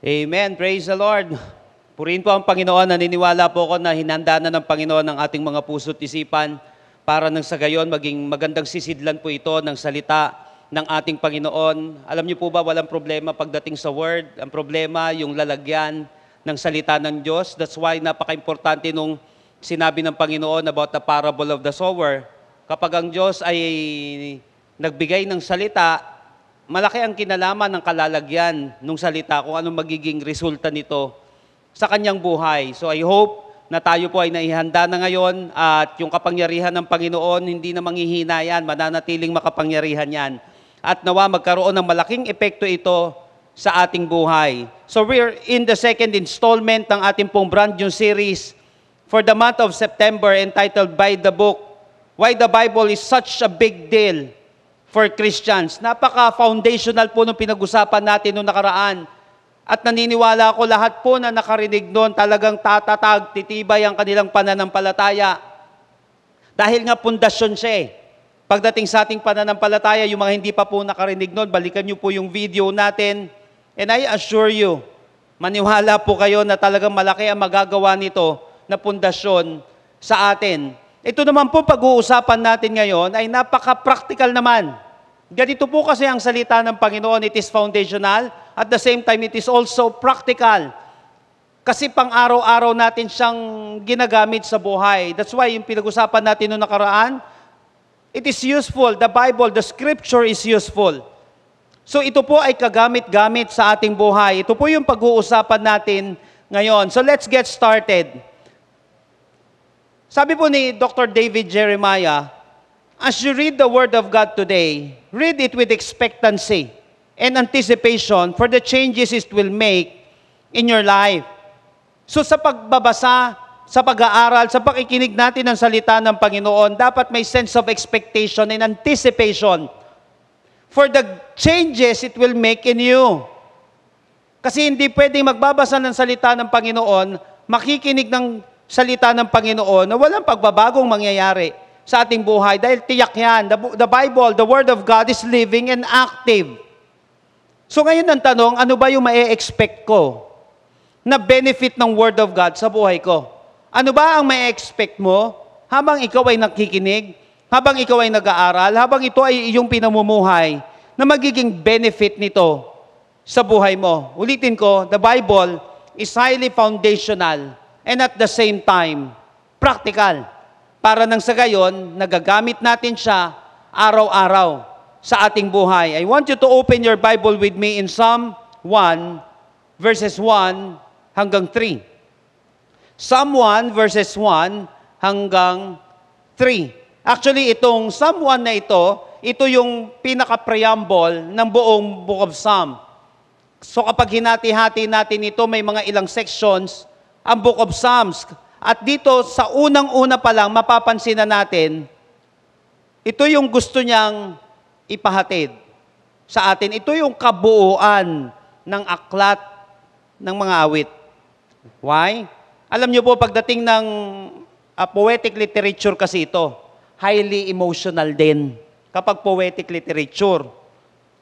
Amen. Praise the Lord. Purihin po ang Panginoon. Naniniwala po ako na hinanda na ng Panginoon ang ating mga puso't isipan para nang sa gayon maging magandang sisidlan po ito ng salita ng ating Panginoon. Alam niyo po ba, walang problema pagdating sa Word. Ang problema, yung lalagyan ng salita ng Diyos. That's why napaka-importante nung sinabi ng Panginoon about the parable of the sower. Kapag ang Diyos ay nagbigay ng salita, malaki ang kinalaman ng kalalagyan ng salita kung anong magiging resulta nito sa kanyang buhay. So I hope na tayo po ay naihanda na ngayon at yung kapangyarihan ng Panginoon, hindi na manghihina yan, mananatiling makapangyarihan yan. At nawa magkaroon ng malaking epekto ito sa ating buhay. So we're in the second installment ng ating pong brand new series for the month of September entitled By the Book, Why the Bible is Such a Big Deal for Christians. Napaka-foundational po nung pinag-usapan natin noong nakaraan. At naniniwala ako lahat po na nakarinig noon talagang tatatag, titibay ang kanilang pananampalataya. Dahil nga pundasyon siya eh. Pagdating sa ating pananampalataya, yung mga hindi pa po nakarinig noon, balikan niyo po yung video natin. And I assure you, maniwala po kayo na talagang malaki ang magagawa nito na pundasyon sa atin. Ito naman po pag-uusapan natin ngayon ay napaka-practical naman. Ganito po kasi ang salita ng Panginoon, it is foundational, at the same time it is also practical. Kasi pang-araw-araw natin siyang ginagamit sa buhay. That's why yung pinag-usapan natin noong nakaraan, it is useful. The Bible, the Scripture is useful. So ito po ay kagamit-gamit sa ating buhay. Ito po yung pag-uusapan natin ngayon. So let's get started. Sabi po ni Dr. David Jeremiah, as you read the Word of God today, read it with expectancy and anticipation for the changes it will make in your life. So sa pagbabasa, sa pag-aaral, sa pakikinig natin ng salita ng Panginoon, dapat may sense of expectation and anticipation for the changes it will make in you. Kasi hindi pwedeng magbabasa ng salita ng Panginoon, makikinig ng salita ng Panginoon na walang pagbabagong mangyayari sa ating buhay. Dahil tiyak yan, the Bible, the Word of God is living and active. So ngayon ang tanong, ano ba yung ma-expect ko na benefit ng Word of God sa buhay ko? Ano ba ang ma-expect mo habang ikaw ay nakikinig, habang ikaw ay nag-aaral, habang ito ay iyong pinamumuhay, na magiging benefit nito sa buhay mo? Ulitin ko, the Bible is highly foundational and at the same time, practical. Para nang sa gayon, nagagamit natin siya araw-araw sa ating buhay. I want you to open your Bible with me in Psalm 1, verses 1 hanggang 3. Psalm 1, verses 1 hanggang 3. Actually, itong Psalm 1 na ito yung pinaka-preamble ng buong Book of Psalm. So kapag hinati-hati natin ito, may mga ilang sections ang Book of Psalms. At dito, sa unang-una pa lang, mapapansin na natin, ito yung gusto niyang ipahatid sa atin. Ito yung kabuuan ng aklat ng mga awit. Why? Alam niyo po, pagdating ng poetic literature kasi ito, highly emotional din kapag poetic literature.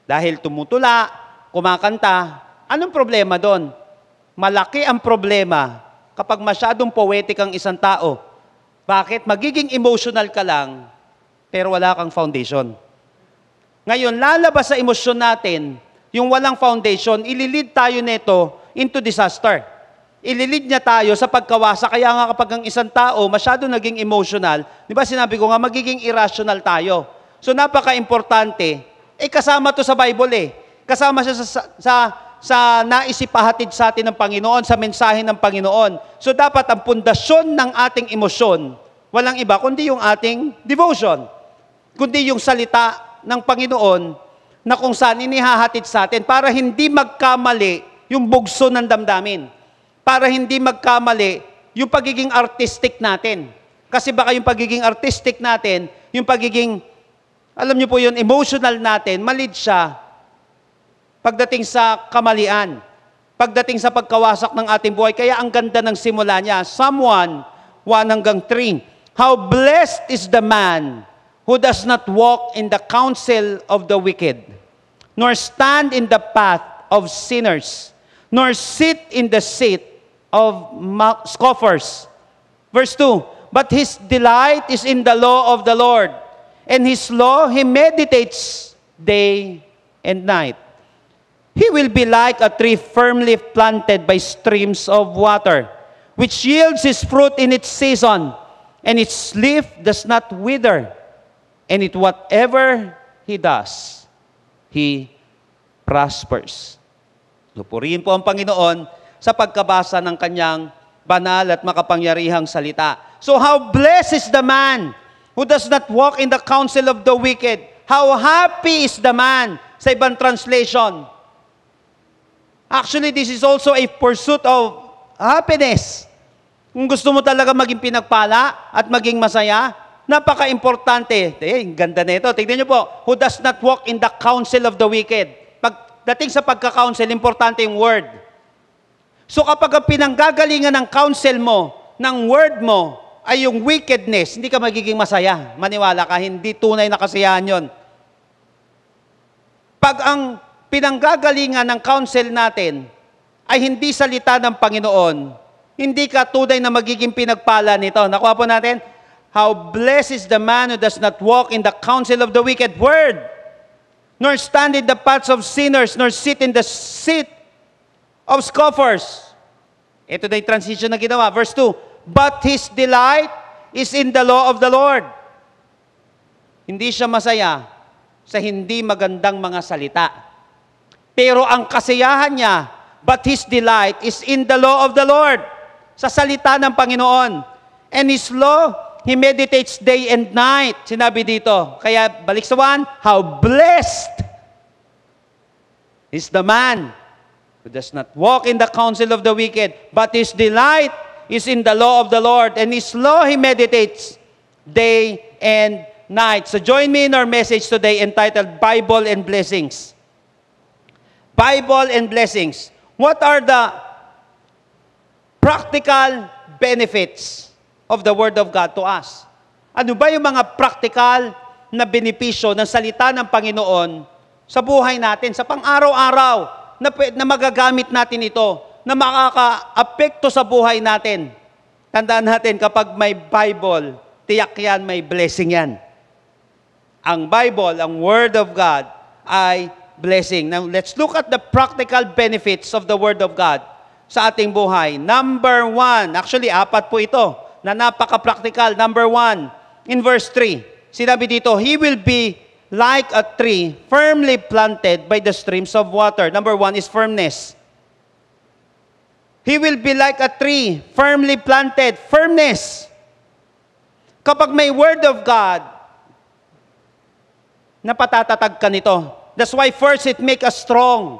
Dahil tumutula, kumakanta, anong problema doon? Malaki ang problema kapag masyadong poetic ang isang tao. Bakit? Magiging emotional ka lang, pero wala kang foundation. Ngayon, lalabas sa emosyon natin, yung walang foundation, ililid tayo nito into disaster. Ililid niya tayo sa pagkawasa. Kaya nga kapag ang isang tao masyado naging emotional, di ba sinabi ko nga, magiging irrational tayo. So napaka-importante, kasama to sa Bible eh. Kasama siya sa naisipahatid sa atin ng Panginoon, sa mensahe ng Panginoon. So dapat ang pundasyon ng ating emosyon, walang iba, kundi yung ating devotion. Kundi yung salita ng Panginoon na kung saan inihahatid sa atin para hindi magkamali yung bugso ng damdamin. Para hindi magkamali yung pagiging artistic natin. Kasi baka yung pagiging artistic natin, yung pagiging, alam niyo po yun, emotional natin, malid siya pagdating sa kamalian, pagdating sa pagkawasak ng ating buhay. Kaya ang ganda ng simula niya. Psalm 1, 1 hanggang 3. How blessed is the man who does not walk in the counsel of the wicked, nor stand in the path of sinners, nor sit in the seat of scoffers. Verse 2, but his delight is in the law of the Lord, and his law he meditates day and night. He will be like a tree firmly planted by streams of water, which yields his fruit in its season, and its leaf does not wither, and it whatever he does, he prospers. Purihin po ang Panginoon sa pagkabasa ng kanyang banal at makapangyarihang salita. So how blessed is the man who does not walk in the counsel of the wicked. How happy is the man, sa ibang translation. Actually, this is also a pursuit of happiness. Kung gusto mo talaga maging pinagpala at maging masaya, napaka-importante. Ganda na ito. Tignan niyo po, who does not walk in the counsel of the wicked. Pagdating sa pagka-counsel, importante yung word. So kapag pinanggagalingan ng counsel mo, ng word mo, ay yung wickedness, hindi ka magiging masaya. Maniwala ka, hindi tunay na kasiyahan yon. Pag ang pinanggagalingan ng counsel natin ay hindi salita ng Panginoon, hindi ka tunay na magiging pinagpala nito. Nakuha po natin? How blessed is the man who does not walk in the counsel of the wicked word, nor stand in the paths of sinners, nor sit in the seat of scoffers. Ito na yung transition na ginawa. Verse 2, but his delight is in the law of the Lord. Hindi siya masaya sa hindi magandang mga salita. Pero ang kasiyahan niya, but his delight is in the law of the Lord, sa salita ng Panginoon. And his law, he meditates day and night. Sinabi dito. Kaya balik sa 1, how blessed is the man who does not walk in the counsel of the wicked, but his delight is in the law of the Lord, and his law he meditates day and night. So join me in our message today entitled Bible and Blessings. Bible and blessings. What are the practical benefits of the Word of God to us? Ano ba yung mga practical na benepisyo ng salita ng Panginoon sa buhay natin, sa pang-araw-araw, na magagamit natin ito, na makaka-apekto sa buhay natin? Tandaan natin, kapag may Bible, tiyak yan, may blessing yan. Ang Bible, ang Word of God, ay blessing. Now, let's look at the practical benefits of the Word of God sa ating buhay. Number 1, actually, 4 po ito, na napaka-practical. Number 1, in verse 3, sinabi dito, he will be like a tree firmly planted by the streams of water. Number 1 is firmness. He will be like a tree firmly planted. Firmness. Kapag may Word of God, napatatatag ka nito. That's why first it make us strong.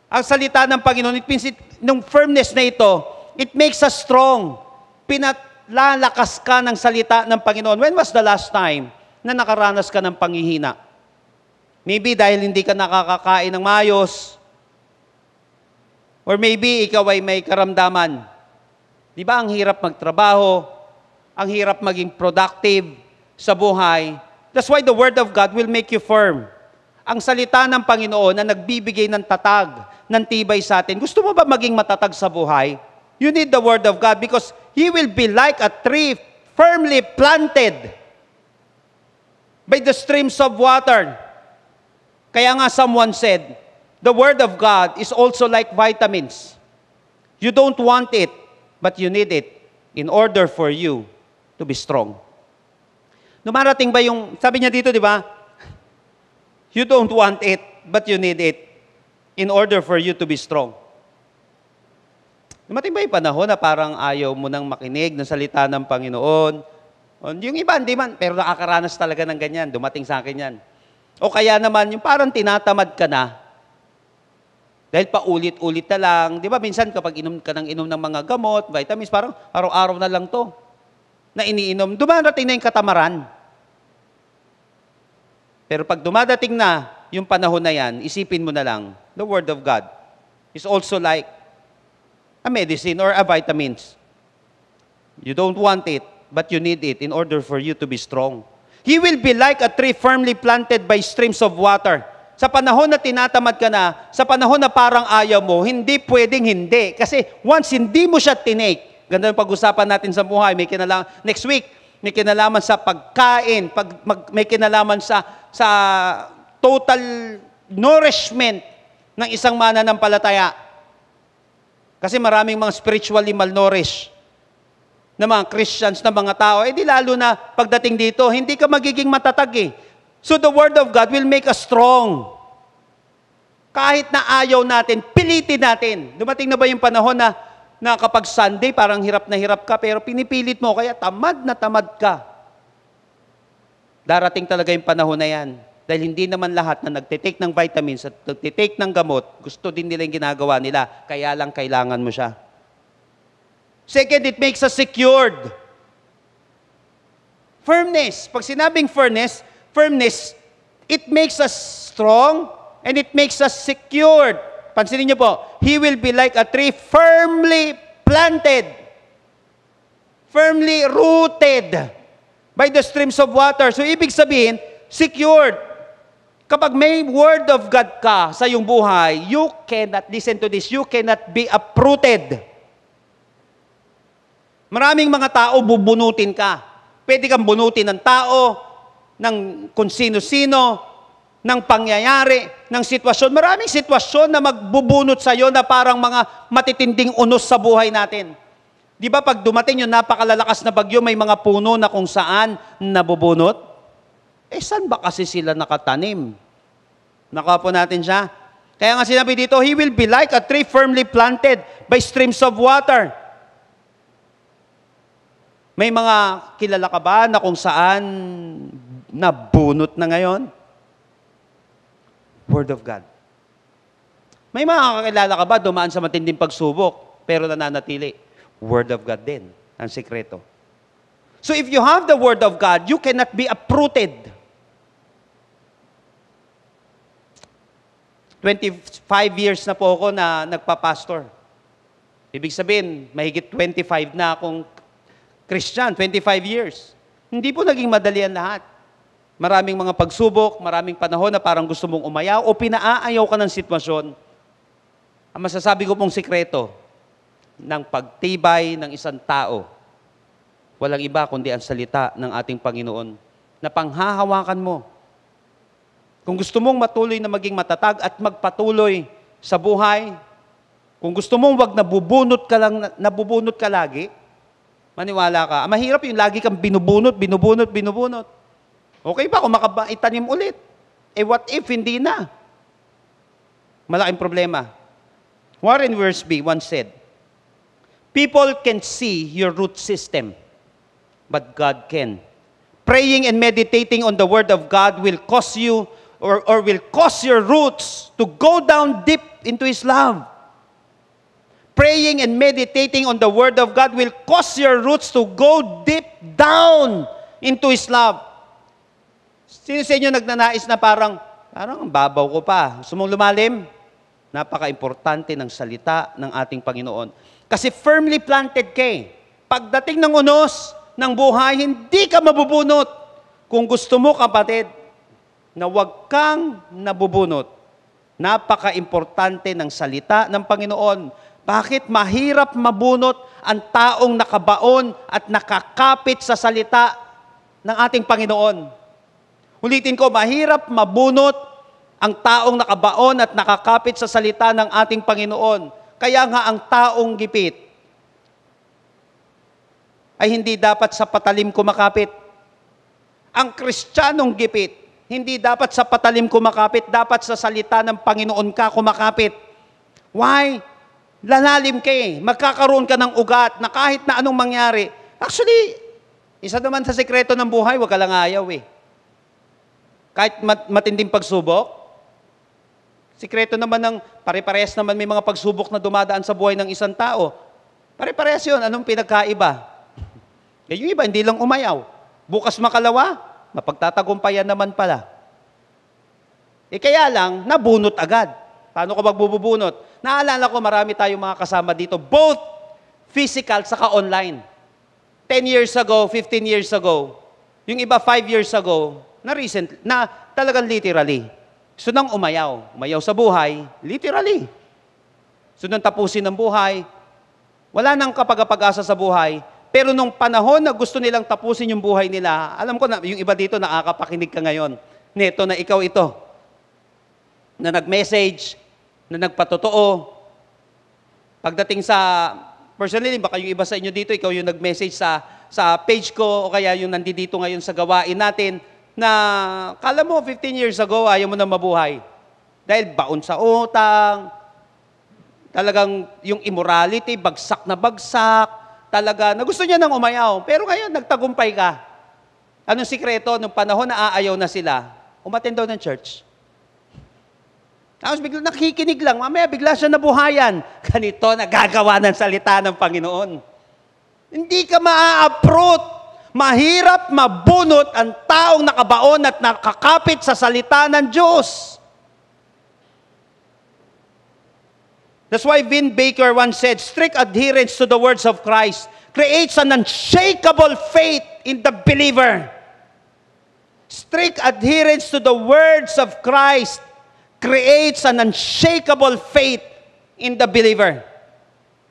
Ang salita ng Panginoon, it means nung firmness na ito, it makes us strong. Lalakas ka ng salita ng Panginoon. When was the last time na nakaranas ka ng panghihina? Maybe dahil hindi ka nakakakain ng maayos, or maybe ikaw ay may karamdaman. Di ba ang hirap magtrabaho, ang hirap maging productive sa buhay? That's why the Word of God will make you firm. Ang salita ng Panginoon na nagbibigay ng tatag, ng tibay sa atin. Gusto mo ba maging matatag sa buhay? You need the Word of God because He will be like a tree firmly planted by the streams of water. Kaya nga someone said, the Word of God is also like vitamins. You don't want it, but you need it in order for you to be strong. Dumarating ba yung, sabi niya dito, di ba? You don't want it, but you need it in order for you to be strong. Dumating ba yung panahon na parang ayaw mo nang makinig ng salita ng Panginoon? Yung iba, hindi man, pero nakakaranas talaga ng ganyan. Dumating sa akin yan. O kaya naman, yung parang tinatamad ka na, dahil paulit-ulit na lang. Di ba, minsan kapag inom ka ng mga gamot, vitamins, parang araw-araw na lang to na iniinom. Dumarating na yung katamaran. Pero pag dumadating na yung panahon na yan, isipin mo na lang, the Word of God is also like a medicine or a vitamins. You don't want it, but you need it in order for you to be strong. He will be like a tree firmly planted by streams of water. Sa panahon na tinatamad ka na, sa panahon na parang ayaw mo, hindi pwedeng hindi. Kasi once hindi mo siya tinake, ganda yung pag-usapan natin sa buhay, next week, may kinalaman sa pagkain, may kinalaman sa total nourishment ng isang mananampalataya. Kasi maraming mga spiritually malnourished na mga Christians na mga tao, di lalo na pagdating dito, hindi ka magiging matatag eh. So the Word of God will make us strong. Kahit na ayaw natin, pilitin natin. Dumating na ba yung panahon na kapag Sunday, parang hirap na hirap ka, pero pinipilit mo, kaya tamad na tamad ka. Darating talaga yung panahon na yan. Dahil hindi naman lahat na nagtitake ng vitamins at nagtitake ng gamot, gusto din nila yung ginagawa nila, kaya lang kailangan mo siya. Second, it makes us secured. Firmness. Pag sinabing firmness, it makes us strong and it makes us secured. Pansinin niyo po, he will be like a tree firmly planted, firmly rooted by the streams of water. So, ibig sabihin, secured. Kapag may word of God ka sa iyong buhay, you cannot, listen to this, you cannot be uprooted. Maraming mga tao bubunutin ka. Pwede kang bunutin ng tao, ng kung sino-sino, ng pangyayari, ng sitwasyon. Maraming sitwasyon na magbubunot sa iyo na parang mga matitinding unos sa buhay natin. Di ba pag dumating yung napakalalakas na bagyo, may mga puno na kung saan nabubunot? Saan ba kasi sila nakatanim? Nakuha po natin siya. Kaya nga sinabi dito, he will be like a tree firmly planted by streams of water. May mga kilala ka ba na kung saan nabunot na ngayon? Word of God. May mga kakilala ka ba dumaan sa matinding pagsubok pero nananatili? Word of God din, ang sekreto. So if you have the Word of God, you cannot be uprooted. 25 years na po ako na nagpa-pastor. Ibig sabihin, mahigit 25 na akong Christian, 25 years. Hindi po naging madali ang lahat. Maraming mga pagsubok, maraming panahon na parang gusto mong umayaw o pinaayaw ka ng sitwasyon. Ang masasabi ko pong sikreto ng pagtibay ng isang tao, walang iba kundi ang salita ng ating Panginoon na panghahawakan mo. Kung gusto mong matuloy na maging matatag at magpatuloy sa buhay, kung gusto mong wag nabubunot ka lagi, maniwala ka. Mahirap yung lagi kang binubunot. Okay ba kung itanim ulit? What if hindi na? Malaking problema. Warren Wiersbe once said, people can see your root system, but God can. Praying and meditating on the Word of God will cause you or will cause your roots to go down deep into His love. Praying and meditating on the Word of God will cause your roots to go deep down into His love. Sino sa inyo nagnanais na parang babaw ko pa. Gusto mong lumalim? Napaka-importante ng salita ng ating Panginoon. Kasi firmly planted ka eh. Pagdating ng unos ng buhay, hindi ka mabubunot. Kung gusto mo, kapatid, na huwag kang nabubunot. Napaka-importante ng salita ng Panginoon. Bakit mahirap mabunot ang taong nakabaon at nakakapit sa salita ng ating Panginoon? Ulitin ko, mahirap mabunot ang taong nakabaon at nakakapit sa salita ng ating Panginoon. Kaya nga ang taong gipit ay hindi dapat sa patalim kumakapit. Ang Kristiyanong gipit, hindi dapat sa patalim kumakapit, dapat sa salita ng Panginoon ka kumakapit. Why? Lalalim ka eh. Magkakaroon ka ng ugat na kahit na anong mangyari. Actually, isa naman sa sekreto ng buhay, wag ka lang ayaw eh. Kahit matinding pagsubok, sekreto naman ng pare-parehas naman may mga pagsubok na dumadaan sa buhay ng isang tao. Pare-parehas yun. Anong pinagkaiba? Yung iba, hindi lang umayaw. Bukas makalawa, mapagtatagumpayan naman pala. Kaya lang, nabunot agad. Paano ko magbubunot? Naalala ko, marami tayong mga kasama dito, both physical saka online. 10 years ago, 15 years ago, yung iba 5 years ago, na talagang literally. Gusto nang umayaw. Umayaw sa buhay, literally. Gusto nang tapusin ang buhay. Wala nang kapag-asa sa buhay. Pero nung panahon na gusto nilang tapusin yung buhay nila, alam ko na, yung iba dito nakakapakinig ka ngayon. Neto na ikaw ito. Na nag-message, na nagpatotoo. Pagdating sa, personally, baka yung iba sa inyo dito, ikaw yung nag-message sa page ko, o kaya yung nandito ngayon sa gawain natin, na kala mo 15 years ago, ayaw mo na mabuhay. Dahil baon sa utang, talagang yung immorality, bagsak na bagsak, talaga, na gusto niya nang umayaw. Pero ngayon, nagtagumpay ka. Anong sikreto? Nung panahon na aayaw na sila, umattend daw ng church. Tapos bigla nakikinig lang, mamaya bigla siya nabuhayan. Ganito, nagagawa ng salita ng Panginoon. Hindi ka maa-uproot. Mahirap mabunot ang taong nakabaon at nakakapit sa salita ng Diyos. That's why Vin Baker once said, strict adherence to the words of Christ creates an unshakable faith in the believer. Strict adherence to the words of Christ creates an unshakable faith in the believer.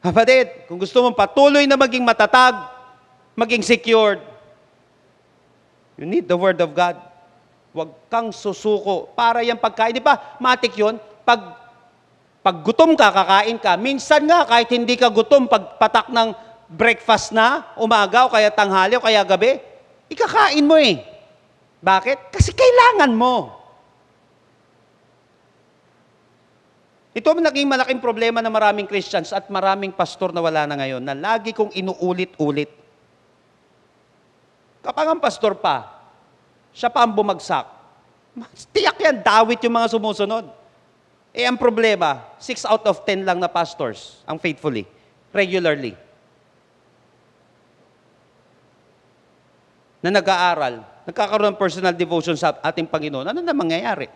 Kapatid, kung gusto mong patuloy na maging matatag, maging secured, you need the Word of God. Huwag kang susuko. Para yung pagkain, di ba? Matik yun. Pag gutom ka, kakain ka. Minsan nga, kahit hindi ka gutom, pag patak ng breakfast na, umaga, o kaya tanghali, o kaya gabi, ikakain mo eh. Bakit? Kasi kailangan mo. Ito ang naging malaking problema ng maraming Christians at maraming pastor na wala na ngayon, na lagi kong inuulit-ulit. Kapag ang pastor pa, siya pa ang bumagsak, tiyak yan, dawit yung mga sumusunod. Eh, ang problema, 6 out of 10 lang na pastors ang faithfully, regularly, na nag-aaral, nagkakaroon ng personal devotion sa ating Panginoon. Ano na mangyayari?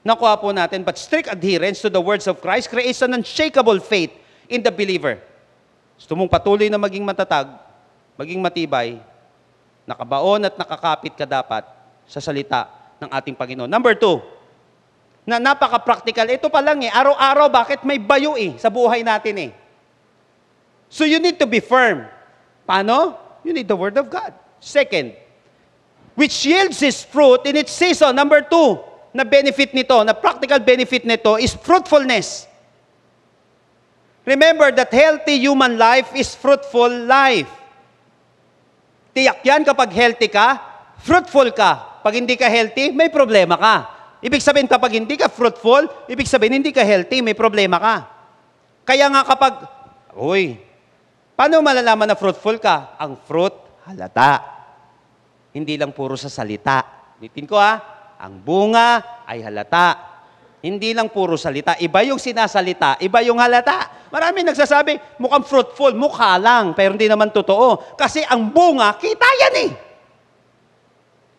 Nakuha po natin, but strict adherence to the words of Christ creates an unshakable faith in the believer. Gusto mong patuloy na maging matatag, maging matibay, nakabaon at nakakapit ka dapat sa salita ng ating Panginoon. Number 2, na napaka-practical. Ito pa lang eh, araw-araw, bakit may bayo eh, sa buhay natin eh. So you need to be firm. Paano? You need the Word of God. Second, which yields its fruit in its season. Number 2, na benefit nito, na practical benefit nito is fruitfulness. Remember that healthy human life is fruitful life. Tiyak yan kapag healthy ka, fruitful ka. Pag hindi ka healthy, may problema ka. Ibig sabihin kapag hindi ka fruitful, ibig sabihin hindi ka healthy, may problema ka. Kaya nga kapag, paano malalaman na fruitful ka? Ang fruit, halata. Hindi lang puro sa salita. Ulitin ko ang bunga ay halata. Hindi lang puro salita. Iba yung sinasalita, iba yung halata. Marami nagsasabi, mukhang fruitful, mukha lang, pero hindi naman totoo. Kasi ang bunga, kita yan eh.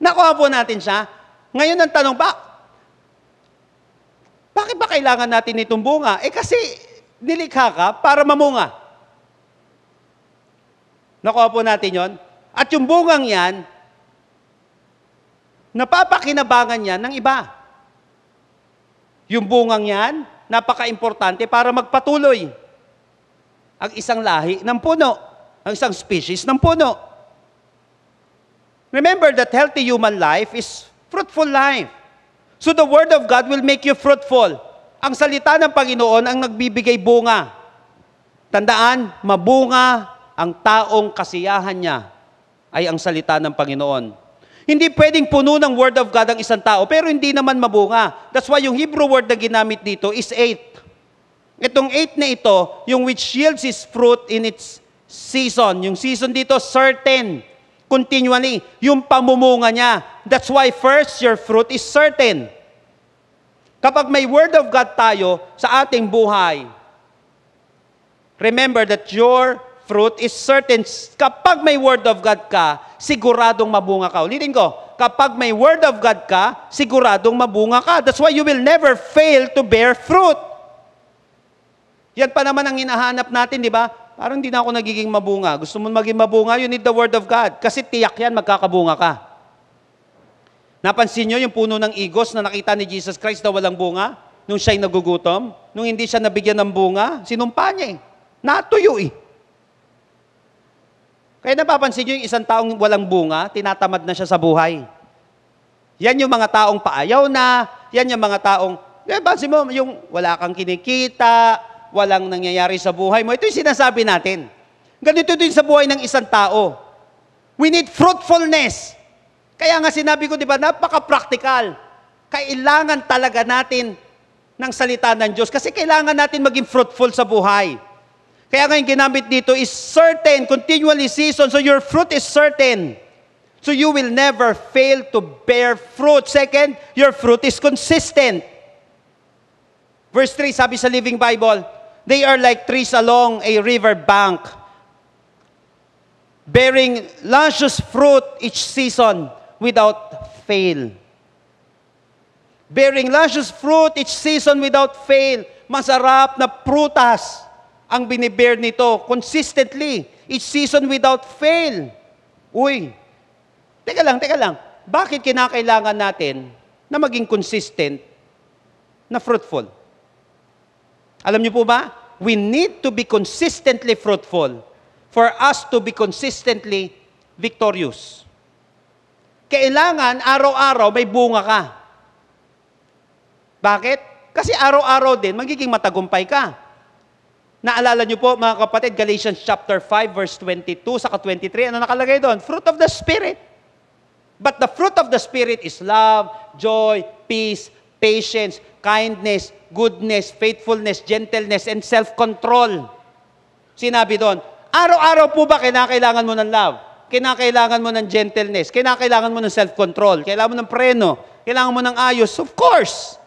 Nakuha po natin siya. Ngayon ang tanong, bakit ba kailangan natin itong bunga? Eh kasi nilikha ka para mamunga. Nakuha po natin yon. At yung bungang yan, napapakinabangan yan ng iba. Yung bungang yan, napaka-importante para magpatuloy ang isang lahi ng puno, ang isang species ng puno. Remember that healthy human life is fruitful life. So the Word of God will make you fruitful. Ang salita ng Panginoon ang nagbibigay bunga. Tandaan, mabunga ang taong kasiyahan niya ay ang salita ng Panginoon. Hindi pwedeng puno ng Word of God ang isang tao, pero hindi naman mabunga. That's why yung Hebrew word na ginamit dito is 8. Itong 8 na ito, yung which yields its fruit in its season. Yung season dito, certain. Continually. Yung pamumunga niya. That's why first, your fruit is certain. Kapag may Word of God tayo sa ating buhay, remember that your fruit is certain. Kapag may Word of God ka, siguradong mabunga ka. Ulitin ko, kapag may Word of God ka, siguradong mabunga ka. That's why you will never fail to bear fruit. Yan pa naman ang hinahanap natin, di ba? Parang hindi na ako nagiging mabunga. Gusto mo maging mabunga, you need the Word of God. Kasi tiyak yan, magkakabunga ka. Napansin nyo yung puno ng igos na nakita ni Jesus Christ na walang bunga? Nung siya'y nagugutom? Nung hindi siya nabigyan ng bunga? Sinumpa niya eh. Natuyo eh. Kaya napapansin nyo yung isang taong walang bunga, tinatamad na siya sa buhay. Yan yung mga taong paayaw na, yan yung mga taong, pansin mo, yung wala kang kinikita, walang nangyayari sa buhay mo. Ito yung sinasabi natin. Ganito din sa buhay ng isang tao. We need fruitfulness. Kaya nga sinabi ko, di ba, napaka-practical. Kailangan talaga natin ng salita ng Diyos kasi kailangan natin maging fruitful sa buhay. Kaya nga yung ginamit dito is certain, continually season, so your fruit is certain. So you will never fail to bear fruit. Second, your fruit is consistent. Verse 3, sabi sa Living Bible, they are like trees along a river bank, bearing luscious fruit each season without fail. Bearing luscious fruit each season without fail. Masarap na prutas ang binibear nito consistently, each season without fail. Uy, teka lang. Bakit kinakailangan natin na maging consistent na fruitful? Alam niyo po ba? We need to be consistently fruitful for us to be consistently victorious. Kailangan araw-araw may bunga ka. Bakit? Kasi araw-araw din magiging matagumpay ka. Naalala niyo po mga kapatid, Galatians chapter 5 verse 22 saka 23, ano nakalagay doon? Fruit of the Spirit. But the fruit of the Spirit is love, joy, peace, patience, kindness, goodness, faithfulness, gentleness, and self-control. Sinabi doon, araw-araw po ba kinakailangan mo ng love? Kinakailangan mo ng gentleness? Kinakailangan mo ng self-control? Kailangan mo ng preno? Kailangan mo ng ayos? Of course!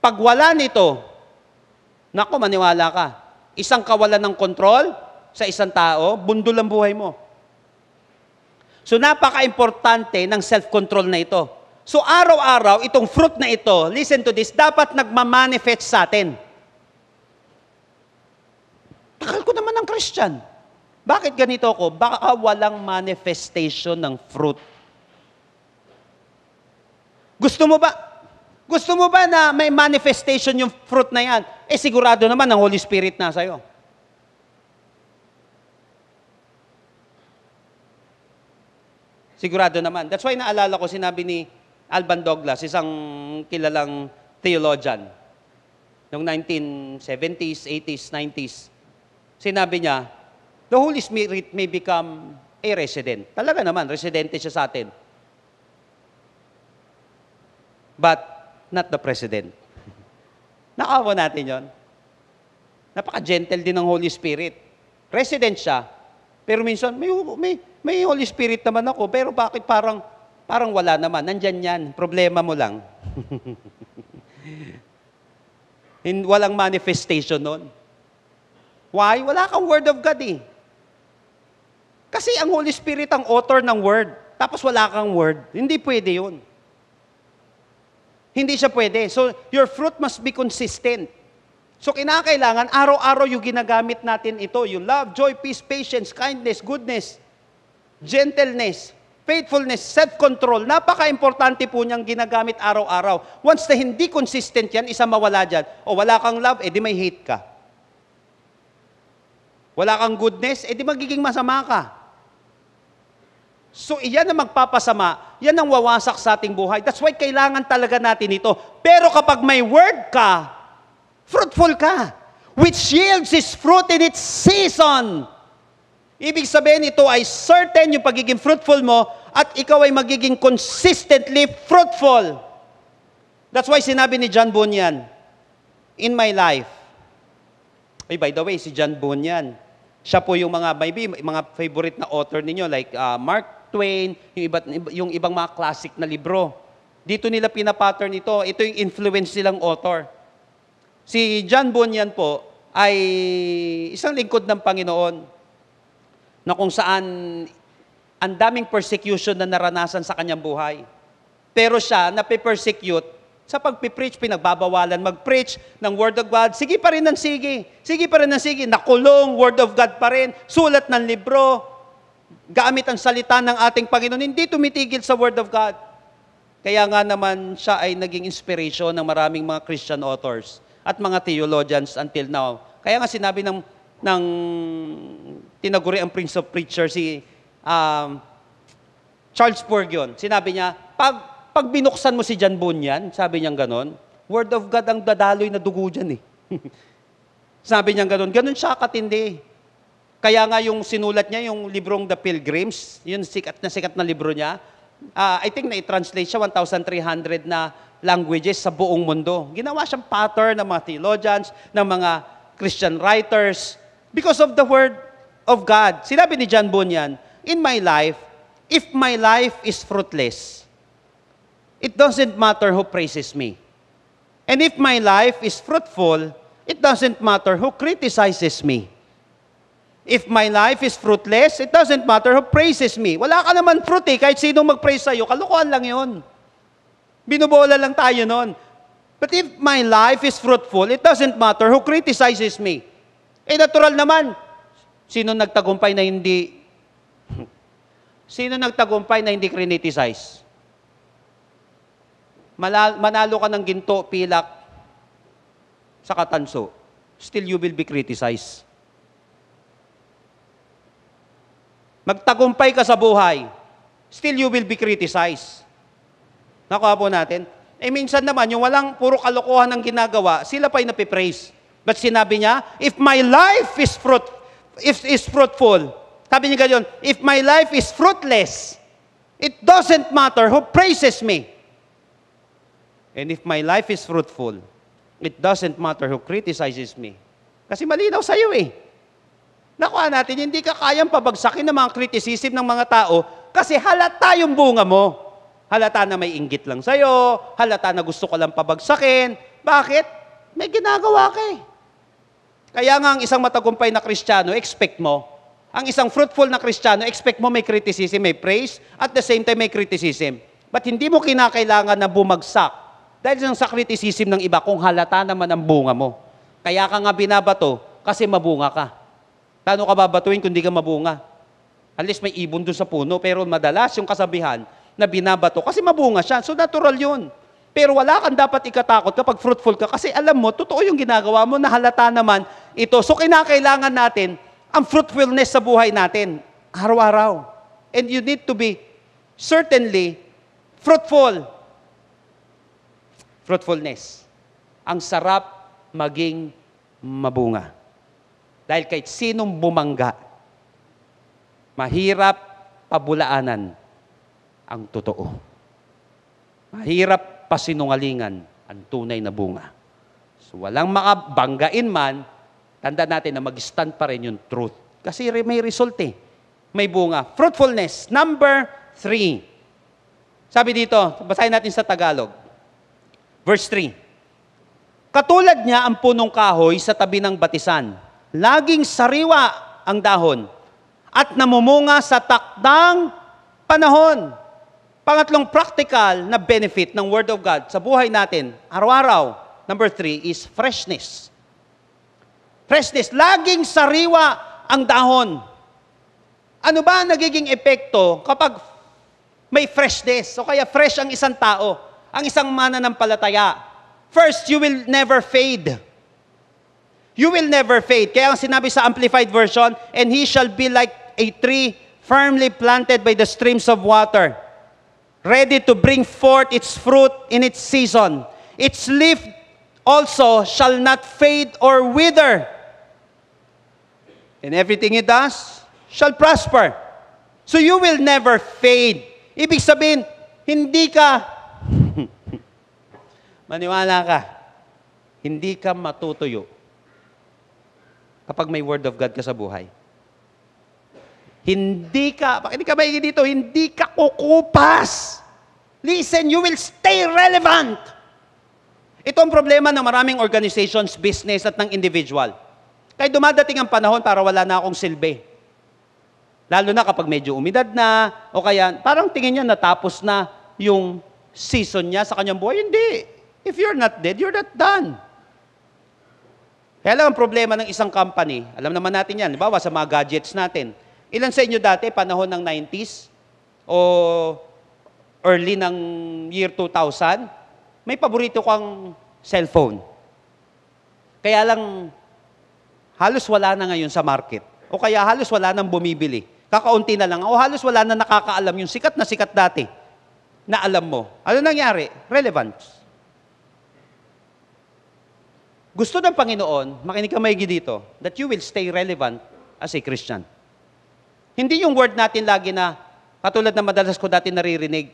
Pag wala nito, naku, maniwala ka. Isang kawalan ng kontrol sa isang tao, bundol ang buhay mo. So, napaka-importante ng self-control na ito. So, araw-araw, itong fruit na ito, listen to this, dapat nagmamanifest sa atin. Takal ko naman ng Christian. Bakit ganito ako? Baka walang manifestation ng fruit. Gusto mo ba na may manifestation yung fruit na yan? Sigurado naman ang Holy Spirit na sa'yo. Sigurado naman. That's why naalala ko, sinabi ni Alban Douglas, isang kilalang theologian, noong 1970s, 80s, 90s. Sinabi niya, the Holy Spirit may become a resident. Talaga naman, residente siya sa atin. But not the President. Nakawa natin yon. Napaka-gentle din ng Holy Spirit. Resident siya, pero minsan, may Holy Spirit naman ako, pero bakit parang wala naman? Nandyan yan, problema mo lang. Walang manifestation nun. Why? Wala kang Word of God eh. Kasi ang Holy Spirit ang author ng Word, tapos wala kang Word. Hindi pwede yun. Hindi siya pwede. So, your fruit must be consistent. So, kinakailangan, araw-araw yung ginagamit natin ito, yung love, joy, peace, patience, kindness, goodness, gentleness, faithfulness, self-control. Napaka-importante po niyang ginagamit araw-araw. Once na hindi consistent yan, isa mawala dyan. O wala kang love, di may hate ka. Wala kang goodness, di magiging masama ka. So, iyan ang magpapasama, yan ang wawasak sa ating buhay. That's why kailangan talaga natin ito. Pero kapag may word ka, fruitful ka, which yields its fruit in its season. Ibig sabihin, ito ay certain yung pagiging fruitful mo at ikaw ay magiging consistently fruitful. That's why sinabi ni John Bunyan, in my life, by the way, si John Bunyan, siya po yung mga favorite na author ninyo like Mark Twain, yung ibang mga classic na libro. Dito nila pinapattern ito. Ito yung influence nilang author. Si John Bunyan po ay isang lingkod ng Panginoon na kung saan ang daming persecution na naranasan sa kanyang buhay. Pero siya, nape-persecute sa pagpipreach, pinagbabawalan mag-preach ng Word of God. Sige pa rin ng sige. Sige pa rin ng sige. Nakulong, Word of God pa rin. Sulat ng libro. gamit ang salita ng ating Panginoon, hindi tumitigil sa Word of God. Kaya nga naman siya ay naging inspiration ng maraming mga Christian authors at mga theologians until now. Kaya nga sinabi ng tinaguri ang Prince of Preachers, si Charles Spurgeon, sinabi niya, pag binuksan mo si John Bunyan, sabi niya ganon, Word of God ang dadaloy na dugo dyan eh. Sabi niya ganon siya katindi. Kaya nga yung sinulat niya, yung librong The Pilgrims, yun sikat na libro niya, I think na-translate siya 1,300 na languages sa buong mundo. Ginawa siyang pattern ng mga theologians, ng mga Christian writers, because of the Word of God. Sinabi ni John Bunyan, in my life, if my life is fruitless, it doesn't matter who praises me. And if my life is fruitful, it doesn't matter who criticizes me. If my life is fruitless, it doesn't matter who praises me. Wala ka naman fruit eh, kahit sino mag-praise sa'yo, kalokohan lang yun. Binubola lang tayo nun. But if my life is fruitful, it doesn't matter who criticizes me. Eh natural naman, sino nagtagumpay na hindi criticize? Manalo ka ng ginto, pilak, sa katanso, still you will be criticized. Magtagumpay ka sa buhay, still you will be criticized. Nakuha po natin. Eh minsan naman, yung walang puro kalokohan ng ginagawa, sila pa'y napipraise. But sinabi niya, if my life is fruitful, sabi niya ganyan, if my life is fruitless, it doesn't matter who praises me. And if my life is fruitful, it doesn't matter who criticizes me. Kasi malinaw sa'yo eh. Nakuha natin, hindi ka kayang pabagsakin ng mga criticism ng mga tao kasi halata yung bunga mo. Halata na may inggit lang sa'yo, halata na gusto ko lang pabagsakin. Bakit? May ginagawa ka eh. Kaya nga ang isang matagumpay na Kristiyano, expect mo. Ang isang fruitful na Kristiyano, expect mo may criticism, may praise, at the same time may criticism. But hindi mo kinakailangan na bumagsak dahil sa criticism ng iba kung halata naman ang bunga mo. Kaya ka nga binabato kasi mabunga ka. Paano ka babatuin kung di ka mabunga? At least may ibon doon sa puno, pero madalas yung kasabihan na binabato kasi mabunga siya. So natural yun. Pero wala kang dapat ikatakot kapag fruitful ka kasi alam mo, totoo yung ginagawa mo na halata naman ito. So kinakailangan natin ang fruitfulness sa buhay natin, araw-araw. And you need to be certainly fruitful. Fruitfulness. Ang sarap maging mabunga. Dahil kahit sinong bumangga, mahirap pabulaanan ang totoo. Mahirap pasinungalingan ang tunay na bunga. So walang makabanggain man, tanda natin na mag-stand pa rin yung truth. Kasi may result eh. May bunga. Fruitfulness. Number 3. Sabi dito, basahin natin sa Tagalog. Verse 3. Katulad niya ang punong kahoy sa tabi ng batisan. Laging sariwa ang dahon at namumunga sa takdang panahon. Pangatlong practical na benefit ng Word of God sa buhay natin, araw-araw, number 3 is freshness. Freshness, laging sariwa ang dahon. Ano ba ang nagiging epekto kapag may freshness? O kaya fresh ang isang tao, ang isang mananampalataya. First, you will never fade. You will never fade. Kaya ang sinabi sa Amplified Version, and he shall be like a tree firmly planted by the streams of water, ready to bring forth its fruit in its season. Its leaf also shall not fade or wither. And everything it does shall prosper. So you will never fade. Ibig sabihin, hindi ka, maniwala ka, hindi ka matutuyo kapag may Word of God ka sa buhay. Hindi ka, bakit ka maigi dito? Hindi ka kukupas. Listen, you will stay relevant. Ito ang problema ng maraming organizations, business at ng individual. Kaya dumadating ang panahon para wala na akong silbi. Lalo na kapag medyo umidad na, o kaya parang tingin niya natapos na yung season niya sa kanyang buhay. Hindi. If you're not dead, you're not done. Kaya lang ang problema ng isang company, alam naman natin yan, halimbawa sa mga gadgets natin, Ilan sa inyo dati, panahon ng 90s o early ng year 2000, may paborito kang cellphone. Kaya lang, halos wala na ngayon sa market. O kaya halos wala nang bumibili. Kakaunti na lang. O halos wala na nakakaalam yung sikat na sikat dati na alam mo. Ano nangyari? Relevance. Gusto ng Panginoon, makinig ka maigi dito, that you will stay relevant as a Christian. Hindi yung word natin lagi na, katulad na madalas ko dati naririnig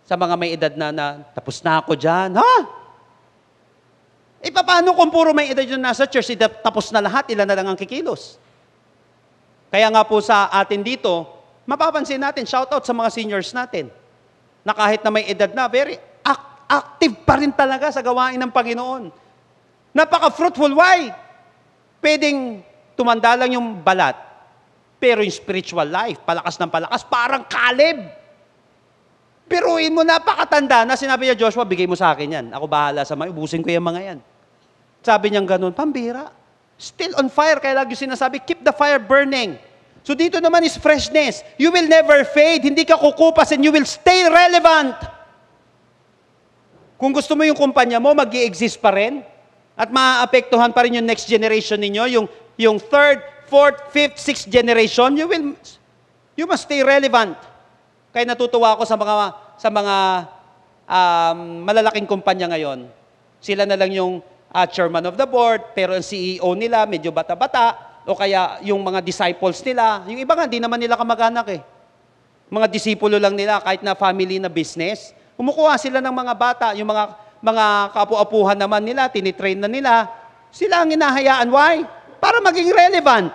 sa mga may edad na tapos na ako dyan. Ha? Paano kung puro may edad yung nasa church, tapos na lahat, ilan na lang ang kikilos? Kaya nga po sa atin dito, mapapansin natin, shout out sa mga seniors natin, na kahit na may edad na, very active pa rin talaga sa gawain ng Panginoon. Napaka-fruitful. Why? Pwedeng tumanda lang yung balat, pero yung spiritual life, palakas ng palakas, parang Caleb. Piruin mo, napakatanda na. Sinabi niya, Joshua, bigay mo sa akin yan. Ako bahala sa mga, ubusin ko yung mga yan. Sabi niya ganun, pambira. Still on fire, kaya lagi sinasabi, keep the fire burning. So dito naman is freshness. You will never fade. Hindi ka kukupas and you will stay relevant. Kung gusto mo yung kumpanya mo, mag-i-exist pa rin. At maaapektuhan pa rin yung next generation ninyo, yung third, fourth, fifth, sixth generation, you must stay relevant. Kaya natutuwa ako sa mga malalaking kumpanya ngayon. Sila na lang yung chairman of the board, pero ang CEO nila medyo bata-bata, o kaya yung mga disciples nila, yung iba nga, di naman nila kamag-anak eh. Mga disipulo lang nila, kahit na family na business, kumukuha sila ng mga bata, yung mga kapu-apuhan naman nila, tinitrain na nila, sila ang hinahayaan. Why? Para maging relevant.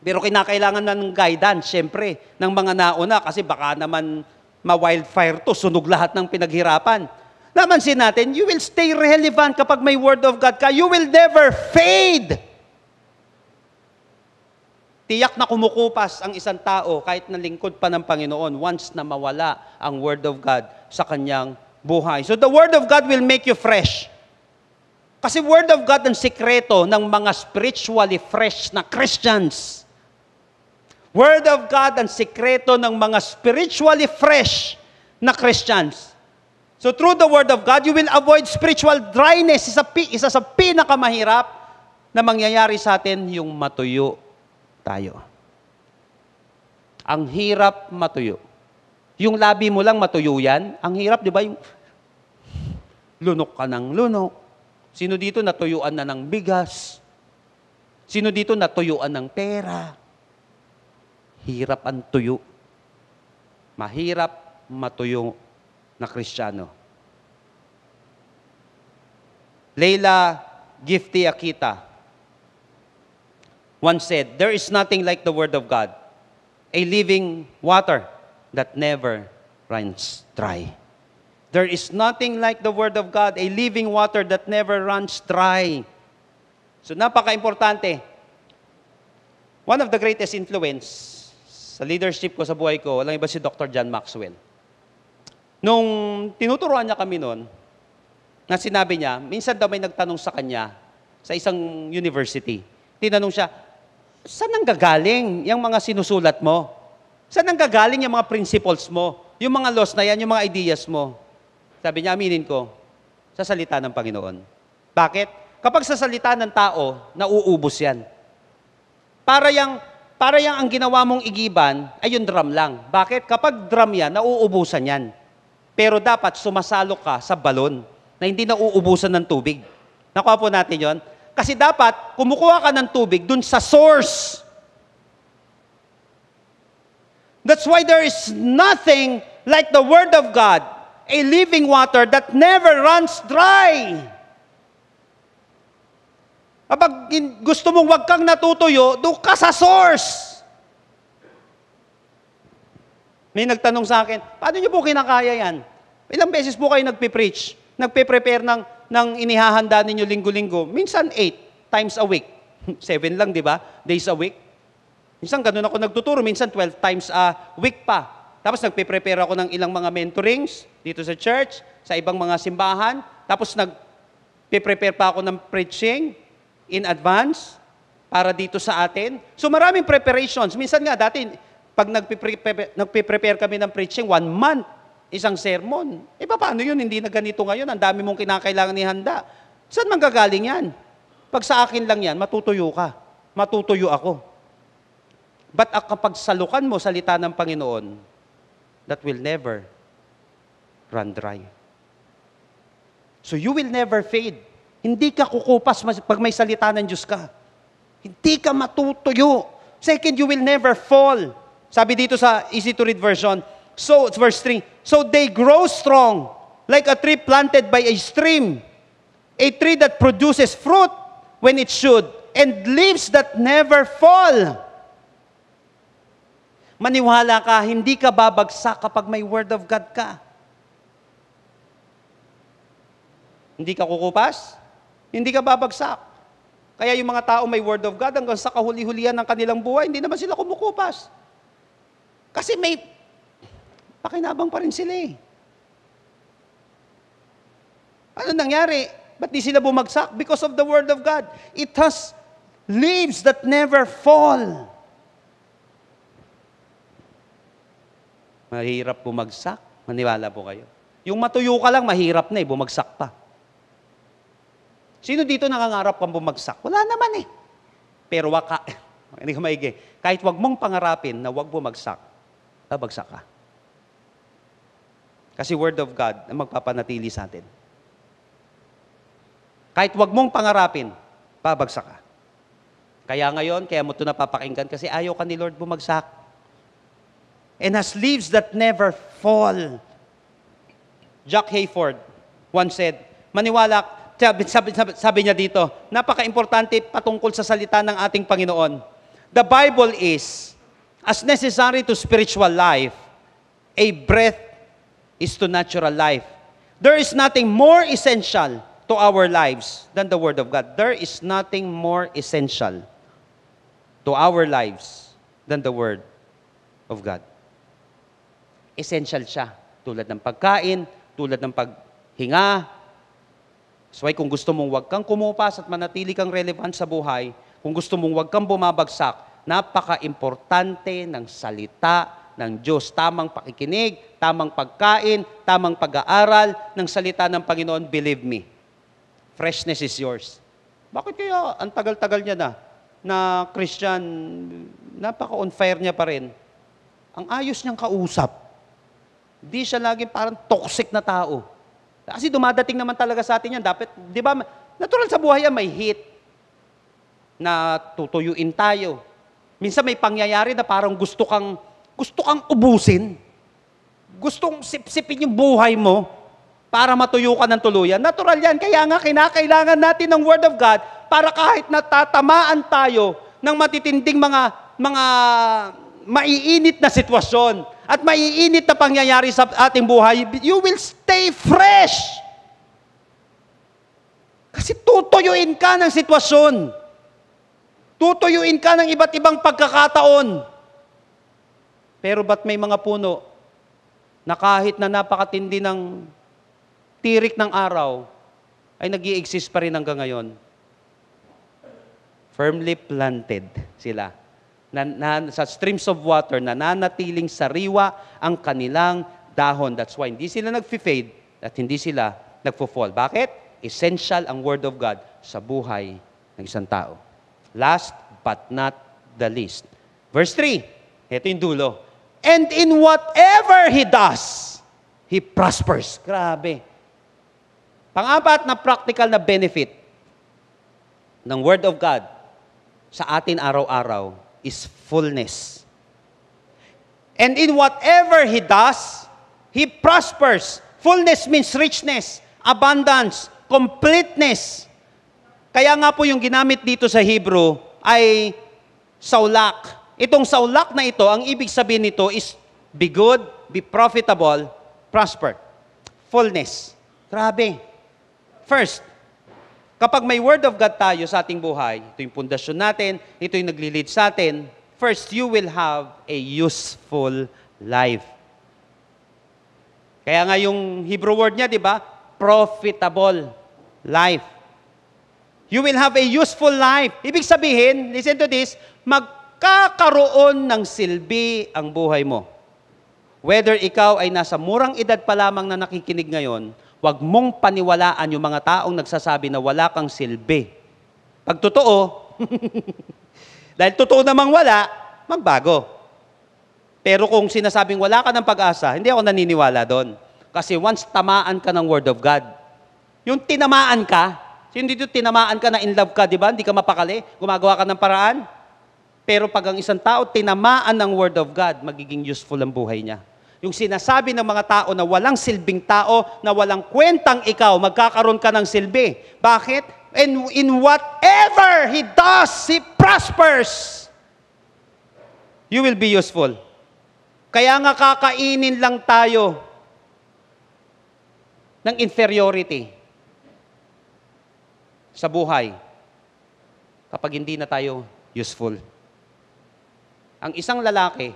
Pero kinakailangan na ng guidance, syempre, ng mga nauna kasi baka naman ma-wildfire to, sunog lahat ng pinaghirapan. Namansin natin, you will stay relevant kapag may Word of God ka. You will never fade. Tiyak na kumukupas ang isang tao kahit na lingkod pa ng Panginoon once na mawala ang Word of God sa kanyang buhay. So the Word of God will make you fresh. Kasi Word of God ang sikreto ng mga spiritually fresh na Christians. Word of God ang sikreto ng mga spiritually fresh na Christians. So through the Word of God, you will avoid spiritual dryness. Isa sa pinakamahirap na mangyayari sa atin, yung matuyo tayo. Ang hirap matuyo. Yung labi mo lang matuyo yan. Ang hirap, di ba? Yung lunok ka ng lunok. Sino dito natuyuan na ng bigas? Sino dito natuyuan ng pera? Hirap ang tuyo. Mahirap matuyo na Kristiyano. Leila Gifty Akita once said, "There is nothing like the Word of God, a living water that never runs dry." There is nothing like the Word of God, a living water that never runs dry. So napaka-importante. One of the greatest influence sa leadership ko sa buhay ko, walang iba si Dr. John Maxwell. Nung tinuturuan niya kami noon, na sinabi niya, minsan daw may nagtanong sa kanya sa isang university. Tinanong siya, saan nanggagaling yung mga sinusulat mo? Saan nanggagaling yung mga principles mo? Yung mga laws na yan, yung mga ideas mo? Sabi niya, aminin ko, sa salita ng Panginoon. Bakit? Kapag sa salita ng tao, nauubos yan. Para yang ang ginawa mong igiban, ay yung drum lang. Bakit? Kapag drum yan, nauubusan yan. Pero dapat sumasalo ka sa balon na hindi nauubusan ng tubig. Nakuha po natin yon. Kasi dapat, kumukuha ka ng tubig dun sa source. That's why there is nothing like the Word of God, a living water that never runs dry. Kapag gusto mong wag kang natutuyo, doon ka sa source. May nagtanong sa akin, paano niyo po kinakaya yan? Ilang beses po kayo nagpipreach? Nagpe-prepare ng inihahanda ninyo linggo-linggo? Minsan 8 times a week. 7 lang, di ba? Days a week. Minsan ganun ako nagtuturo, minsan 12 times a week pa. Tapos nagpe-prepare ako ng ilang mga mentorings dito sa church, sa ibang mga simbahan. Tapos nagpe-prepare pa ako ng preaching in advance para dito sa atin. So maraming preparations. Minsan nga dati, pag nagpe-prepare kami ng preaching, 1 month, isang sermon. Paano yun? Hindi na ganito ngayon. Ang dami mong kinakailangan ihanda. Saan manggagaling yan? Pag sa akin lang yan, matutuyo ka. Matutuyo ako. But kapag salukan mo salita ng Panginoon, that will never run dry. So you will never fade. Hindi ka kukupas pag may salita ng Diyos ka. Hindi ka matutuyo. Second, you will never fall. Sabi dito sa easy to read version, so it's verse 3, so they grow strong like a tree planted by a stream, a tree that produces fruit when it should, and leaves that never fall. Maniwala ka, hindi ka babagsak kapag may Word of God ka. Hindi ka kukupas, hindi ka babagsak. Kaya yung mga tao may Word of God, hanggang sa kahuli-hulihan ng kanilang buhay, hindi naman sila kumukupas. Kasi may pakinabang pa rin sila eh. Ano nangyari? Ba't di sila bumagsak? Because of the Word of God. It has leaves that never fall. Mahirap bumagsak. Maniwala po kayo. Yung matuyo ka lang, mahirap na eh, bumagsak pa. Sino dito nangangarap kang bumagsak? Wala naman eh. Pero hindi ka maigi. Kahit wag mong pangarapin na wag bumagsak, babagsak ka. Kasi Word of God ang magpapanatili sa atin. Kahit wag mong pangarapin, babagsak ka. Kaya ngayon, kaya mo ito napapakinggan kasi ayaw ka ni Lord bumagsak. And has leaves that never fall. Jack Hayford once said, maniwala, sabi niya dito, napaka-importante patungkol sa salita ng ating Panginoon. The Bible is, as necessary to spiritual life, a breath is to natural life. There is nothing more essential to our lives than the Word of God. There is nothing more essential to our lives than the Word of God. Essential siya. Tulad ng pagkain, tulad ng paghinga. So kung gusto mong wag kang kumupas at manatili kang relevant sa buhay, kung gusto mong wag kang bumabagsak, napaka-importante ng salita ng Diyos. Tamang pakikinig, tamang pagkain, tamang pag-aaral ng salita ng Panginoon, believe me. Freshness is yours. Bakit kaya ang tagal-tagal niya na Christian, napaka-on fire niya pa rin. Ang ayos niyang kausap. Hindi siya laging parang toxic na tao. Kasi dumadating naman talaga sa atin yan. Dapat, di ba, natural sa buhay yan, may hit na tutuyuin tayo. Minsan may pangyayari na parang gusto kang ubusin. Gustong sipsipin yung buhay mo para matuyo ka ng tuluyan. Natural yan. Kaya nga, kinakailangan natin ng Word of God para kahit natatamaan tayo ng matitinding mga maiinit na sitwasyon at maiinit na pangyayari sa ating buhay, you will stay fresh. Kasi tutuyuin ka ng sitwasyon. Tutuyuin ka ng iba't ibang pagkakataon. Pero ba't may mga puno na kahit na napakatindi ng tirik ng araw, ay nag-i-exist pa rin hanggang ngayon? Firmly planted sila. Sa streams of water, nananatiling sariwa ang kanilang dahon. That's why hindi sila nag-fade at hindi sila nagfo-fall. Bakit? Essential ang Word of God sa buhay ng isang tao. Last but not the least. Verse 3, ito yung dulo. And in whatever he does, he prospers. Grabe. Pang-apat na practical na benefit ng Word of God sa atin araw-araw is fullness. And in whatever he does, he prospers. Fullness means richness, abundance, completeness. Kaya nga po yung ginamit dito sa Hebrew ay saulak. Itong saulak na ito, ang ibig sabihin nito is be good, be profitable, prosper. Fullness. Grabe. First, kapag may Word of God tayo sa ating buhay, ito yung pundasyon natin, ito yung nagli-lead sa atin, first, you will have a useful life. Kaya nga yung Hebrew word niya, di ba? Profitable life. You will have a useful life. Ibig sabihin, listen to this, magkakaroon ng silbi ang buhay mo. Whether ikaw ay nasa murang edad pa lamang na nakikinig ngayon, huwag mong paniwalaan yung mga taong nagsasabi na wala kang silbi. Pag totoo, dahil totoo namang wala, magbago. Pero kung sinasabing wala ka ng pag-asa, hindi ako naniniwala doon. Kasi once tamaan ka ng Word of God, yung tinamaan ka, hindi dito tinamaan ka na in love ka, di ba? Hindi ka mapakali, gumagawa ka ng paraan. Pero pag ang isang tao tinamaan ng Word of God, magiging useful ang buhay niya. Yung sinasabi ng mga tao na walang silbing tao, na walang kwentang ikaw, magkakaroon ka ng silbi. Bakit? And in whatever he does, he prospers. You will be useful. Kaya nga kakainin lang tayo ng inferiority sa buhay kapag hindi na tayo useful. Ang isang lalaki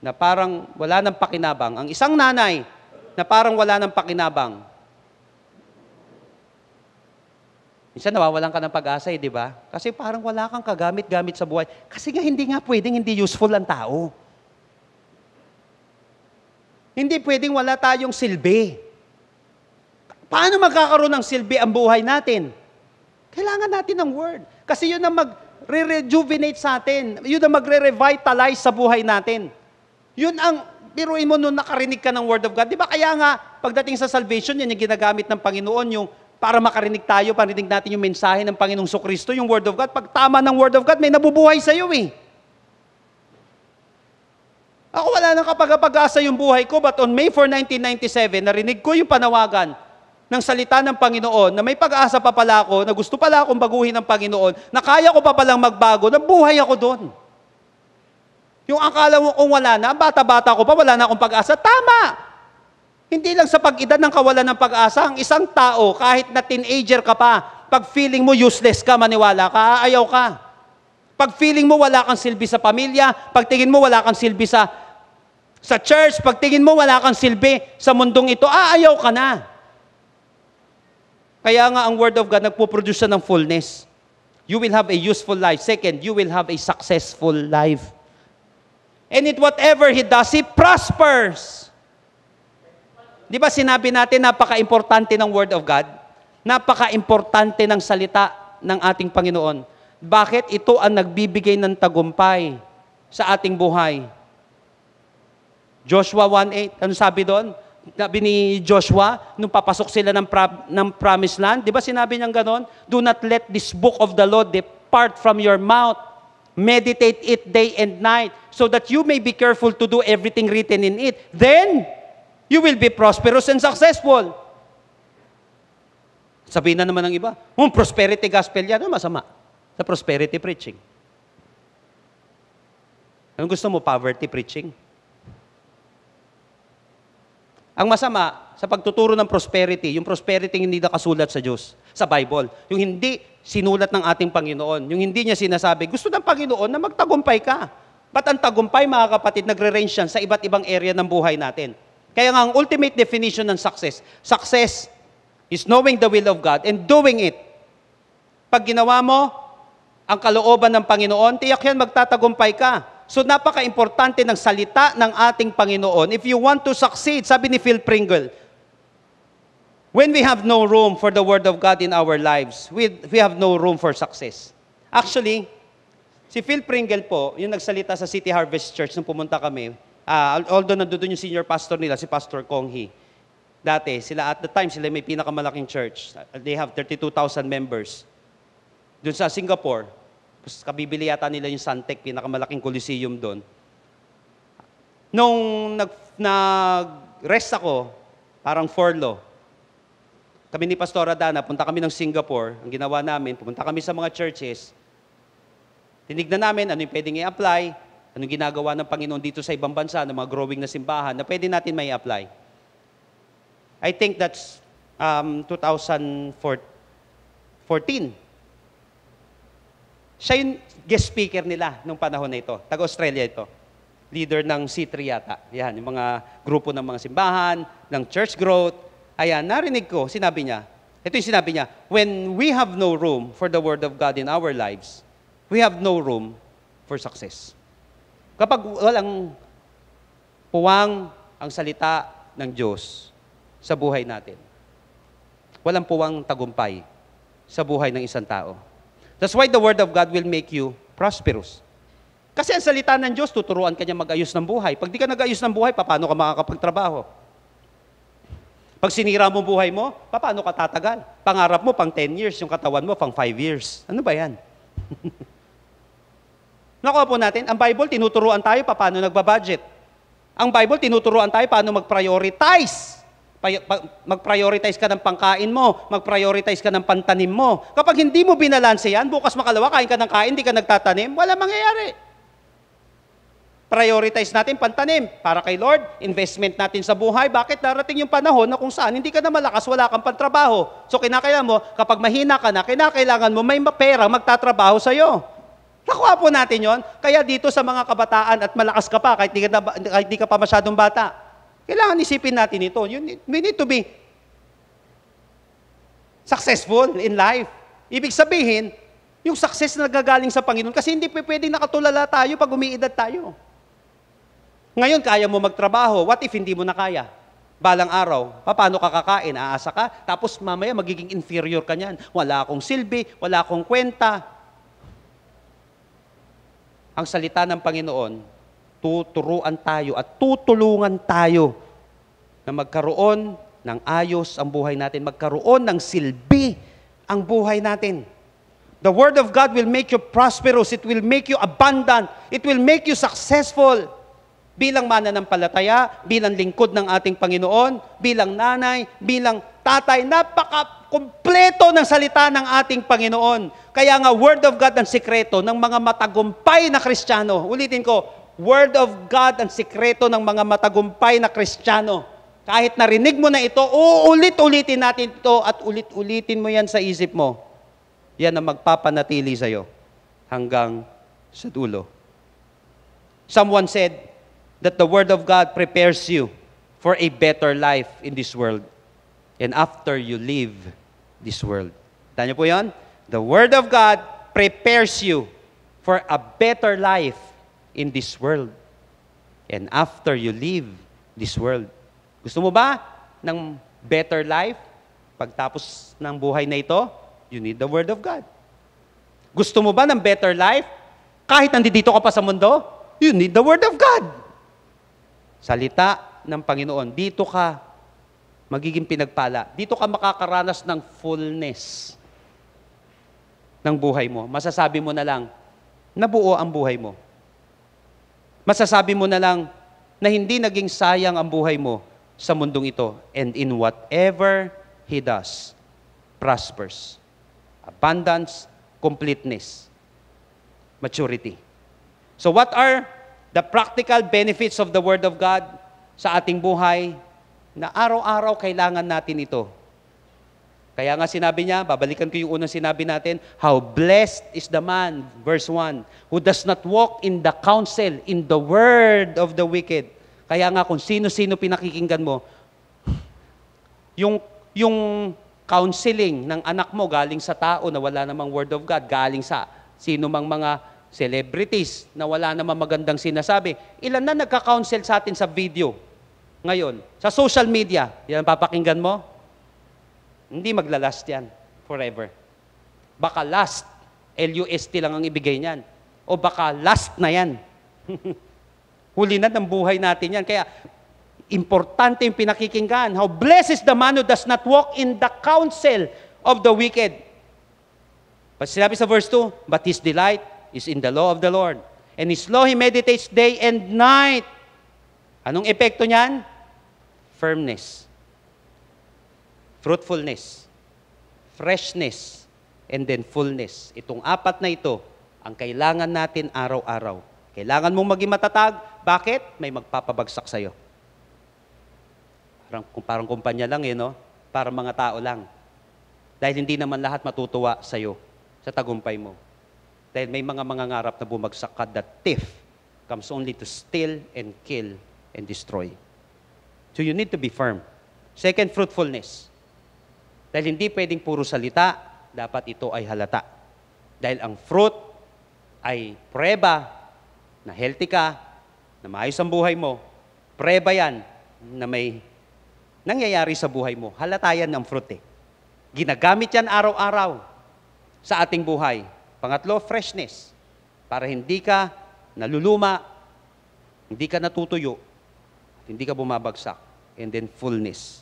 na parang wala ng pakinabang, ang isang nanay na parang wala ng pakinabang, minsan nawawalan ka ng pag-asa, di ba? Kasi parang wala kang kagamit-gamit sa buhay. Kasi nga hindi nga pwedeng hindi useful ang tao. Hindi pwedeng wala tayong silbi. Paano magkakaroon ng silbi ang buhay natin? Kailangan natin ng Word. Kasi yun ang magre-rejuvenate sa atin. Yun ang magre-revitalize sa buhay natin. Yun ang, biruin mo nung nakarinig ka ng Word of God. Di ba kaya nga, pagdating sa salvation, yan yung ginagamit ng Panginoon, yung para makarinig tayo, parinig natin yung mensahe ng Panginoong Kristo, yung Word of God. Pag tama ng Word of God, may nabubuhay sa iyo eh. Ako wala nang kapag-asa yung buhay ko, but on May 4, 1997, narinig ko yung panawagan ng salita ng Panginoon, na may pag-asa pa pala ako, na gusto pala akong baguhin ng Panginoon, na kaya ko pa palang magbago, nabuhay ako doon. Yung akala mo kung wala na, bata-bata ko pa, wala na akong pag-asa, tama! Hindi lang sa pag-edad ng kawalan ng pag-asa, ang isang tao, kahit na teenager ka pa, pag feeling mo useless ka, maniwala ka, aayaw ka. Pag feeling mo wala kang silbi sa pamilya, pag tingin mo wala kang silbi sa church, pag tingin mo wala kang silbi sa mundong ito, aayaw ka na. Kaya nga ang Word of God nagpo-produce ng fullness. You will have a useful life. Second, you will have a successful life. And in whatever he does, he prospers. Di ba sinabi natin, napaka-importante ng Word of God? Napaka-importante ng salita ng ating Panginoon. Bakit? Ito ang nagbibigay ng tagumpay sa ating buhay. Joshua 1:8, ano sabi doon? Sabi ni Joshua, nung papasok sila ng promised land, di ba sinabi niyang ganon? Do not let this book of the law depart from your mouth. Meditate it day and night, so that you may be careful to do everything written in it. Then, you will be prosperous and successful. Sabihin na naman ng iba, prosperity gospel yan, ano masama? Sa prosperity preaching. Anong gusto mo, poverty preaching? Ang masama, sa pagtuturo ng prosperity, yung prosperity hindi nakasulat sa Diyos, sa Bible. Yung hindi sinulat ng ating Panginoon. Yung hindi niya sinasabi, gusto ng Panginoon na magtagumpay ka. Ba't ang tagumpay, mga kapatid, nagre-range yan sa iba't ibang area ng buhay natin. Kaya nga, ang ultimate definition ng success is knowing the will of God and doing it. Pag ginawa mo ang kalooban ng Panginoon, tiyak yan magtatagumpay ka. So napaka-importante ng salita ng ating Panginoon. If you want to succeed, sabi ni Phil Pringle, when we have no room for the Word of God in our lives, we have no room for success. Actually, si Phil Pringle po, yung nagsalita sa City Harvest Church nung pumunta kami, although nandun yung senior pastor nila, si Pastor Kong Hee. Dati, at the time, sila may pinakamalaking church. They have 32,000 members. Doon sa Singapore, kabibili yata nila yung Suntec, pinakamalaking coliseum doon. Nung nag-rest ako, parang furlough, kami ni Pastora Dana, punta kami ng Singapore, ang ginawa namin, pumunta kami sa mga churches, tinignan namin ano yung pwedeng i-apply, anong ginagawa ng Panginoon dito sa ibang bansa, ng mga growing na simbahan, na pwede natin may apply. I think that's 2014. Siya yung guest speaker nila nung panahon na ito. Taga-Australia ito. Leader ng C3 yata. Yan, yung mga grupo ng mga simbahan, ng church growth. Ayan, narinig ko, sinabi niya, Ito yung sinabi niya, when we have no room for the Word of God in our lives, we have no room for success. Kapag walang puwang ang salita ng Diyos sa buhay natin, walang puwang tagumpay sa buhay ng isang tao. That's why the Word of God will make you prosperous. Kasi ang salita ng Diyos, tuturuan ka niya mag-ayos ng buhay. Pag di ka nag-ayos ng buhay, paano ka makakapagtrabaho? Pag sinira mo buhay mo, paano ka tatagal? Pangarap mo, pang 10 years, yung katawan mo, pang 5 years. Ano ba yan? Nakuha po natin, ang Bible, tinuturuan tayo paano nagbabudget. Ang Bible, tinuturuan tayo paano mag-prioritize. Mag-prioritize ka ng pangkain mo, mag-prioritize ka ng pantanim mo. Kapag hindi mo binalanse yan, bukas makalawa, kain ka ng kain, hindi ka nagtatanim, wala mangyayari. Prioritize natin pantanim para kay Lord, investment natin sa buhay. Bakit darating yung panahon na kung saan hindi ka na malakas, wala kang pantrabaho. So kinakailangan mo, kapag mahina ka na, kinakailangan mo may pera magtatrabaho sa'yo. Nakuha po natin yon. Kaya dito sa mga kabataan at malakas ka pa, kahit di ka pa masyadong bata, kailangan isipin natin ito. We need to be successful in life. Ibig sabihin, yung success na nagagaling sa Panginoon, kasi hindi pwedeng nakatulala tayo pag umiidad tayo. Ngayon, kaya mo magtrabaho. What if hindi mo na kaya? Balang araw, paano ka kakain? Aasa ka? Tapos mamaya magiging inferior ka niyan. Wala akong silbi, wala akong kwenta. Ang salita ng Panginoon, tuturuan tayo at tutulungan tayo na magkaroon ng ayos ang buhay natin, magkaroon ng silbi ang buhay natin. The Word of God will make you prosperous. It will make you abundant. It will make you successful. Bilang mananampalataya, bilang lingkod ng ating Panginoon, bilang nanay, bilang tatay, napaka-kumpleto ng salita ng ating Panginoon. Kaya nga, Word of God ang sikreto ng mga matagumpay na Kristiyano. Ulitin ko, Word of God ang sikreto ng mga matagumpay na Kristiyano. Kahit narinig mo na ito, uulit-ulitin natin ito at ulit-ulitin mo yan sa isip mo. Yan ang magpapanatili sa'yo hanggang sa dulo. Someone said that the Word of God prepares you for a better life in this world and after you leave this world. Tanda niyo po yan? The Word of God prepares you for a better life in this world and after you leave this world. Gusto mo ba ng better life pagtapos ng buhay na ito? You need the Word of God. Gusto mo ba ng better life kahit nandito ka pa sa mundo? You need the Word of God. Salita ng Panginoon. Dito ka magiging pinagpala. Dito ka makakaranas ng fullness ng buhay mo. Masasabi mo na lang, nabuo ang buhay mo. Masasabi mo na lang na hindi naging sayang ang buhay mo sa mundong ito. And in whatever He does, prospers. Abundance, completeness, maturity. So what are the practical benefits of the Word of God sa ating buhay na araw-araw kailangan natin ito? Kaya nga sinabi niya, babalikan ko yung unang sinabi natin, how blessed is the man, verse 1, who does not walk in the counsel, in the word of the wicked. Kaya nga kung sino-sino pinakikinggan mo, yung counseling ng anak mo galing sa tao na wala namang Word of God, galing sa sino mang mga celebrities na wala namang magandang sinasabi. Ilan na nagka-counsel sa atin sa video ngayon? Sa social media, yan papakinggan mo? Hindi maglalast yan forever. Baka last, LUST lang ang ibigay niyan. O baka last na yan. Huli na ng buhay natin yan. Kaya, importante yung pinakikinggan. How blessed is the man who does not walk in the counsel of the wicked. But sinabi sa verse 2, but his delight is in the law of the Lord. And his law he meditates day and night. Anong epekto niyan? Firmness, fruitfulness, freshness, and then fullness. Itong apat na ito, ang kailangan natin araw-araw. Kailangan mong maging matatag. Bakit? May magpapabagsak sa'yo. Parang kumpanya lang no? Para mga tao lang. Dahil hindi naman lahat matutuwa sa'yo, sa tagumpay mo. Dahil may mga mangangarap na bumagsak ka, that thief comes only to steal and kill and destroy. So you need to be firm. Second, fruitfulness. Dahil hindi pwedeng puro salita, dapat ito ay halata. Dahil ang fruit ay prueba na healthy ka, na maayos ang buhay mo. Prueba yan na may nangyayari sa buhay mo. Halata yan ang fruit eh. Ginagamit yan araw-araw sa ating buhay. Pangatlo, freshness. Para hindi ka naluluma, hindi ka natutuyo, hindi ka bumabagsak. And then fullness.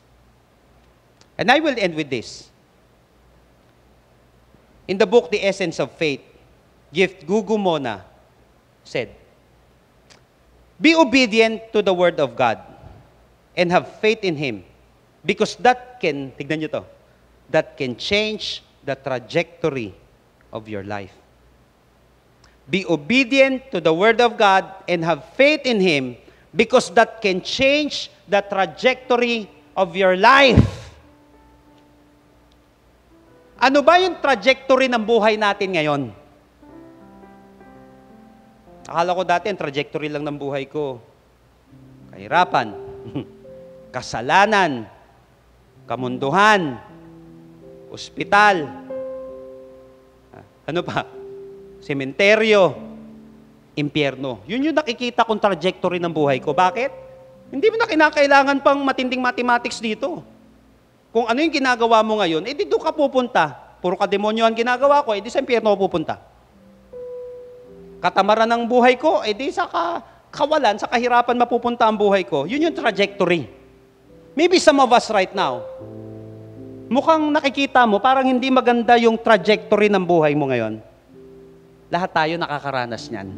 And I will end with this. In the book, The Essence of Faith, Gift Gugu Mona said, be obedient to the Word of God and have faith in Him because that can, tignan nyo to, that can change the trajectory of your life. Be obedient to the Word of God and have faith in Him because that can change the trajectory of your life. Ano ba yung trajectory ng buhay natin ngayon? Akala ko dati, ang trajectory lang ng buhay ko, kahirapan, kasalanan, kamunduhan, ospital, ano pa? Sementeryo, impyerno. Yun yung nakikita kong trajectory ng buhay ko. Bakit? Hindi mo na kinakailangan pang matinding mathematics dito. Kung ano yung ginagawa mo ngayon, edi doon ka pupunta. Puro kademonyo ang ginagawa ko, edi sa impyerno ko pupunta. Katamaran ng buhay ko, edi sa kawalan, sa kahirapan mapupunta ang buhay ko. Yun yung trajectory. Maybe some of us right now, mukhang nakikita mo, parang hindi maganda yung trajectory ng buhay mo ngayon. Lahat tayo nakakaranas niyan.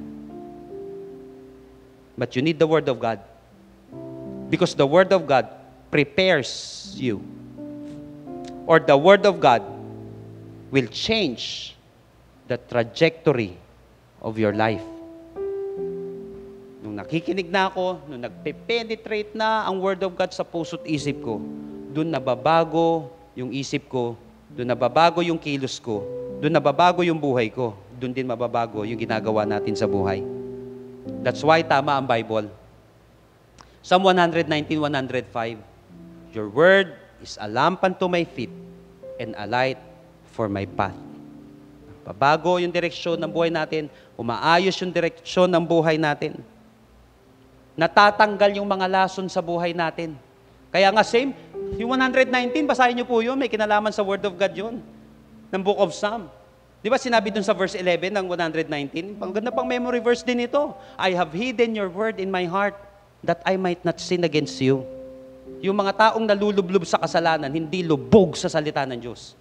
But you need the Word of God. Because the Word of God prepares you. Or the Word of God will change the trajectory of your life. Nung nakikinig na ako, nung nagpe-penetrate na ang Word of God sa puso't isip ko, doon nababago yung isip ko, doon nababago yung kilos ko, doon nababago yung buhay ko, doon din mababago yung ginagawa natin sa buhay. That's why tama ang Bible. Psalm 119:105, your word is a lamp unto my feet and a light for my path. Pabago yung direksyon ng buhay natin, umaayos yung direksyon ng buhay natin. Natatanggal yung mga lason sa buhay natin. Kaya nga same, yung 119, basahin niyo po yun, may kinalaman sa Word of God yun, ng Book of Psalm. Di ba sinabi dun sa verse 11 ng 119? Pang pang memory verse din ito. I have hidden your word in my heart that I might not sin against you. Yung mga taong nalulublob sa kasalanan, hindi lubog sa salita ng Diyos.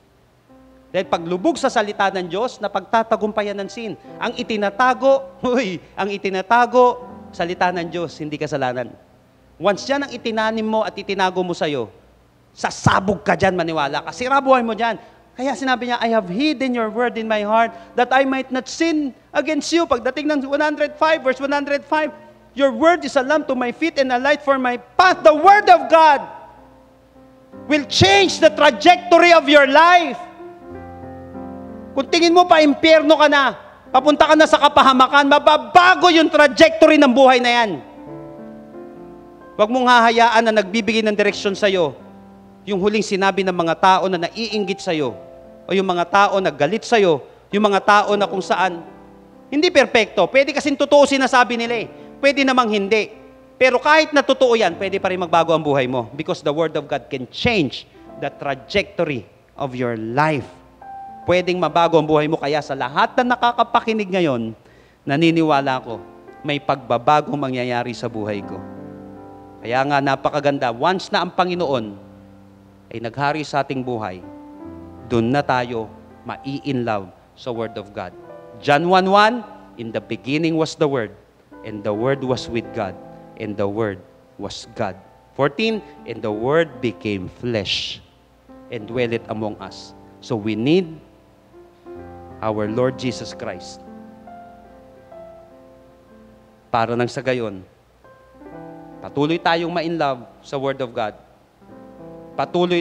Dahil pag lubog sa salita ng Diyos, napagtatagumpayan ng sin. Ang itinatago, salita ng Diyos, hindi kasalanan. Once yan ang itinanim mo at itinago mo sa'yo, sasabog ka dyan, maniwala ka. Sirabuhay mo dyan. Kaya sinabi niya, I have hidden your word in my heart that I might not sin against you. Pagdating ng 105, verse 105, your word is a lamp to my feet and a light for my path. The word of God will change the trajectory of your life. Kung tingin mo pa, impyerno ka na, papunta ka na sa kapahamakan, mababago yung trajectory ng buhay na yan. Huwag mong hahayaan na nagbibigay ng direksyon sa'yo yung huling sinabi ng mga tao na naiinggit sa'yo, o yung mga tao na galit sa'yo, yung mga tao na kung saan, hindi perpekto. Pwede kasing totoo sinasabi nila eh. Pwede namang hindi. Pero kahit na totoo yan, pwede pa rin magbago ang buhay mo because the Word of God can change the trajectory of your life. Pwedeng mabago ang buhay mo. Kaya sa lahat na nakakapakinig ngayon, naniniwala ko, may pagbabagong mangyayari sa buhay ko. Kaya nga napakaganda, once na ang Panginoon ay naghari sa ating buhay, doon na tayo mai-in-love sa Word of God. John 1:1, in the beginning was the Word, and the Word was with God, and the Word was God. 14, and the Word became flesh and dwelleth among us. So we need our Lord Jesus Christ. Para nang sa gayon, patuloy tayong ma-in-love sa Word of God. Patuloy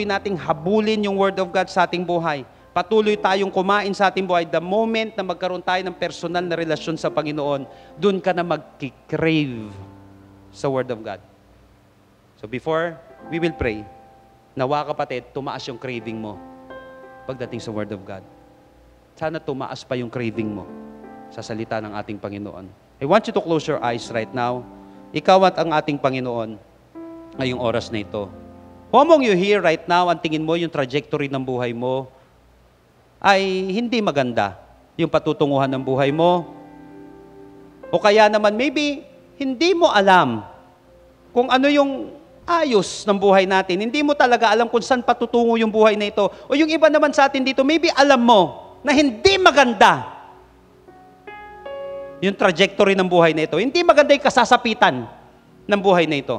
nating habulin yung Word of God sa ating buhay. Patuloy tayong kumain sa ating buhay. The moment na magkaroon tayo ng personal na relasyon sa Panginoon, dun ka na magkikrave sa Word of God. So before we will pray, Nawa kapatid, tumaas yung craving mo pagdating sa Word of God. Sana tumaas pa yung craving mo sa salita ng ating Panginoon. I want you to close your eyes right now. Ikaw at ang ating Panginoon ngayong oras na ito. Who among you here right now, ang tingin mo yung trajectory ng buhay mo ay hindi maganda. Yung patutunguhan ng buhay mo. O kaya naman maybe hindi mo alam kung ano yung ayos ng buhay natin. Hindi mo talaga alam kung saan patutungo yung buhay na ito. O yung iba naman sa atin dito, maybe alam mo na hindi maganda yung trajectory ng buhay na ito. Hindi maganda yung kasasapitan ng buhay na ito.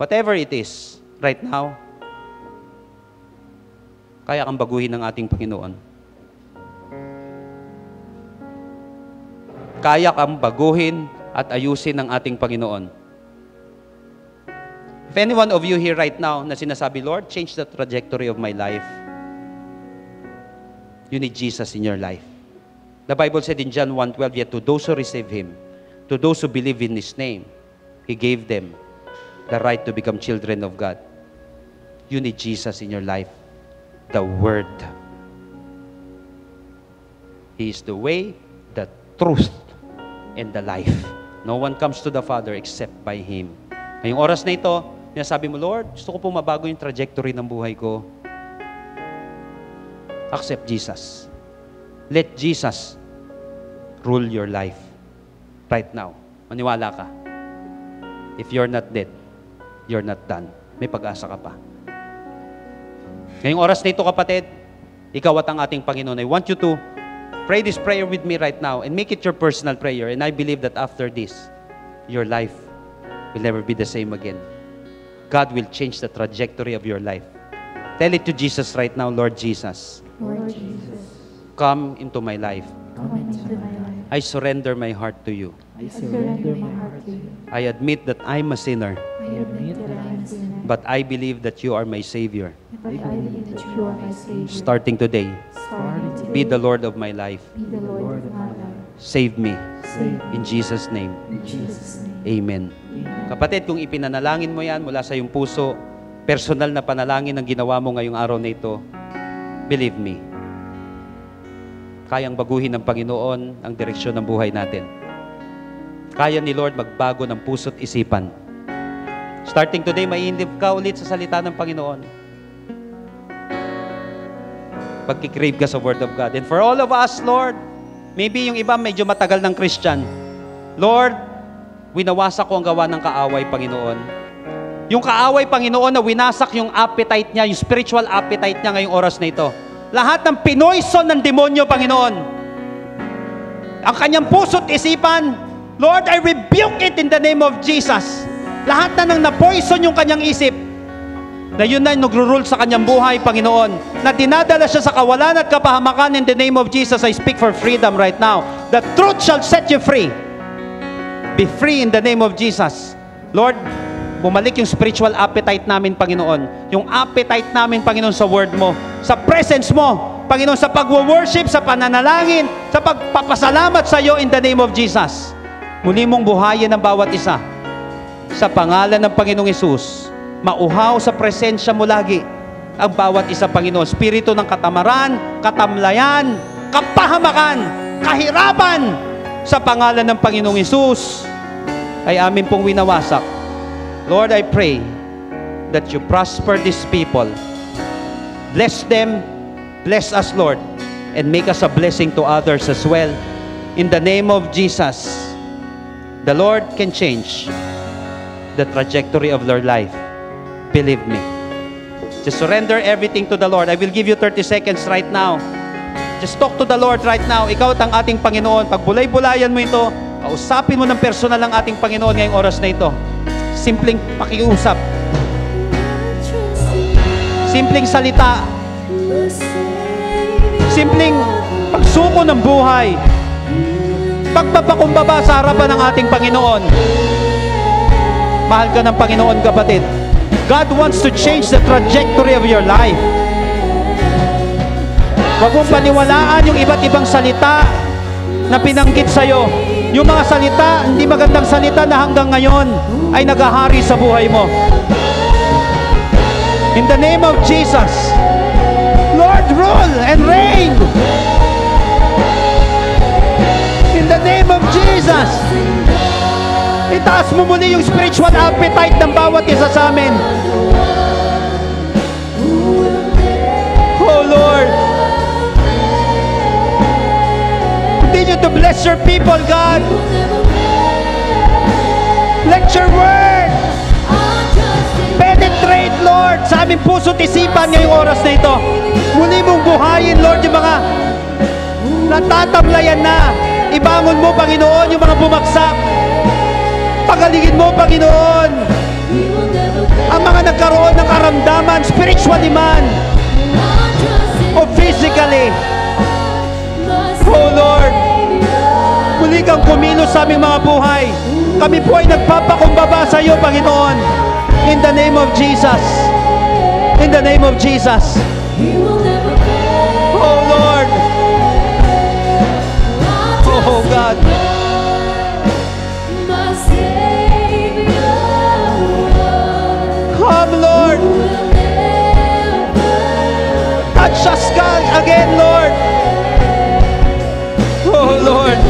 Whatever it is, right now, kaya kang baguhin ng ating Panginoon. Kaya kang baguhin at ayusin ng ating Panginoon. If any one of you here right now na sinasabi, Lord, change the trajectory of my life, you need Jesus in your life. The Bible said in John 1:12, yet to those who receive Him, to those who believe in His name, He gave them the right to become children of God. You need Jesus in your life. The Word. He is the way, the truth, and the life. No one comes to the Father except by Him. Ngayong oras na ito, sabi mo, Lord, gusto ko po mabago yung trajectory ng buhay ko. Accept Jesus. Let Jesus rule your life right now. Maniwala ka. If you're not dead, you're not done. May pag-asa ka pa. Ngayong oras na ito, kapatid, ikaw at ang ating Panginoon, I want you to pray this prayer with me right now and make it your personal prayer. And I believe that after this, your life will never be the same again. God will change the trajectory of your life. Tell it to Jesus right now, Lord Jesus. Lord Jesus, Come into my life. come into my life. I surrender my heart to you. I surrender my heart to you. I admit that I'm a sinner, I admit that I am a sinner, but I believe that you are my Savior. but I believe that you are my Savior. Starting today, Starting today, be the Lord of my life. be the Lord of my life. Save me. Save me. In Jesus' name, In Jesus' name. Amen. Amen. Kapatid, kung ipinanalangin mo yan mula sa iyong puso, personal na panalangin ang ginawa mo ngayong araw na ito, believe me, kayang baguhin ng Panginoon ang direksyon ng buhay natin. Kaya ni Lord magbago ng puso't isipan. Starting today, maiinlib ka ulit sa salita ng Panginoon. Pagkikrave ka sa Word of God. And for all of us, Lord, maybe yung iba medyo matagal ng Christian, Lord, winawasak ko ang gawa ng kaaway, Panginoon. Yung kaaway, Panginoon, na winasak yung appetite niya, yung spiritual appetite niya ngayong oras na ito. Lahat ng pinoison ng demonyo, Panginoon. Ang kanyang puso't isipan, Lord, I rebuke it in the name of Jesus. Lahat na nang na-poison yung kanyang isip, na yun na nagro-rule sa kanyang buhay, Panginoon, na dinadala siya sa kawalan at kapahamakan. In the name of Jesus, I speak for freedom right now. The truth shall set you free. Be free in the name of Jesus. Lord, bumalik yung spiritual appetite namin, Panginoon. Yung appetite namin, Panginoon, sa word mo, sa presence mo, Panginoon, sa pag-worship, sa pananalangin, sa pagpapasalamat sa iyo in the name of Jesus. Muli mong buhayin ang bawat isa. Sa pangalan ng Panginoong Hesus, mauhaw sa presensya mo lagi ang bawat isa, Panginoon. Espiritu ng katamaran, katamlayan, kapahamakan, kahirapan, sa pangalan ng Panginoong Hesus, ay amin pong winawasak. Lord, I pray that you prosper these people. Bless them, bless us, Lord, and make us a blessing to others as well. In the name of Jesus, the Lord can change the trajectory of their life. Believe me. Just surrender everything to the Lord. I will give you 30 seconds right now. Just talk to the Lord right now. Ikaw at ang ating Panginoon. Pag bulay-bulayan mo ito, kausapin mo ng personal ang ating Panginoon ngayong oras na ito. Simpleng pakiusap. Simpleng salita. Simpleng pagsuko ng buhay. Pagpapakumbaba sa harapan ng ating Panginoon. Mahal ka ng Panginoon, kapatid. God wants to change the trajectory of your life. Huwag mong paniwalaan yung iba't ibang salita na pinanggit sa'yo. Yung mga salita, hindi magandang salita na hanggang ngayon ay naghahari sa buhay mo. In the name of Jesus. Lord, rule and reign. In the name of Jesus. Itaas mo muli yung spiritual appetite ng bawat isa sa amin. Oh Lord. Continue to bless your people, God. Let your word penetrate, Lord, sa aming puso't isipan ngayong oras na ito. Muli mong buhayin, Lord, yung mga natatamlayan na. Ibangon mo, Panginoon, yung mga bumagsak. Pagalingin mo, Panginoon, ang mga nagkaroon ng karamdaman, spiritually man, o physically. Oh Lord, muli kang kumilos sa aming mga buhay. Kami po ay nagpapakumbaba sa iyo, Panginoon. In the name of Jesus. In the name of Jesus. Oh Lord. Oh God. Come, Lord. Touch us, God, again, Lord. Oh Lord.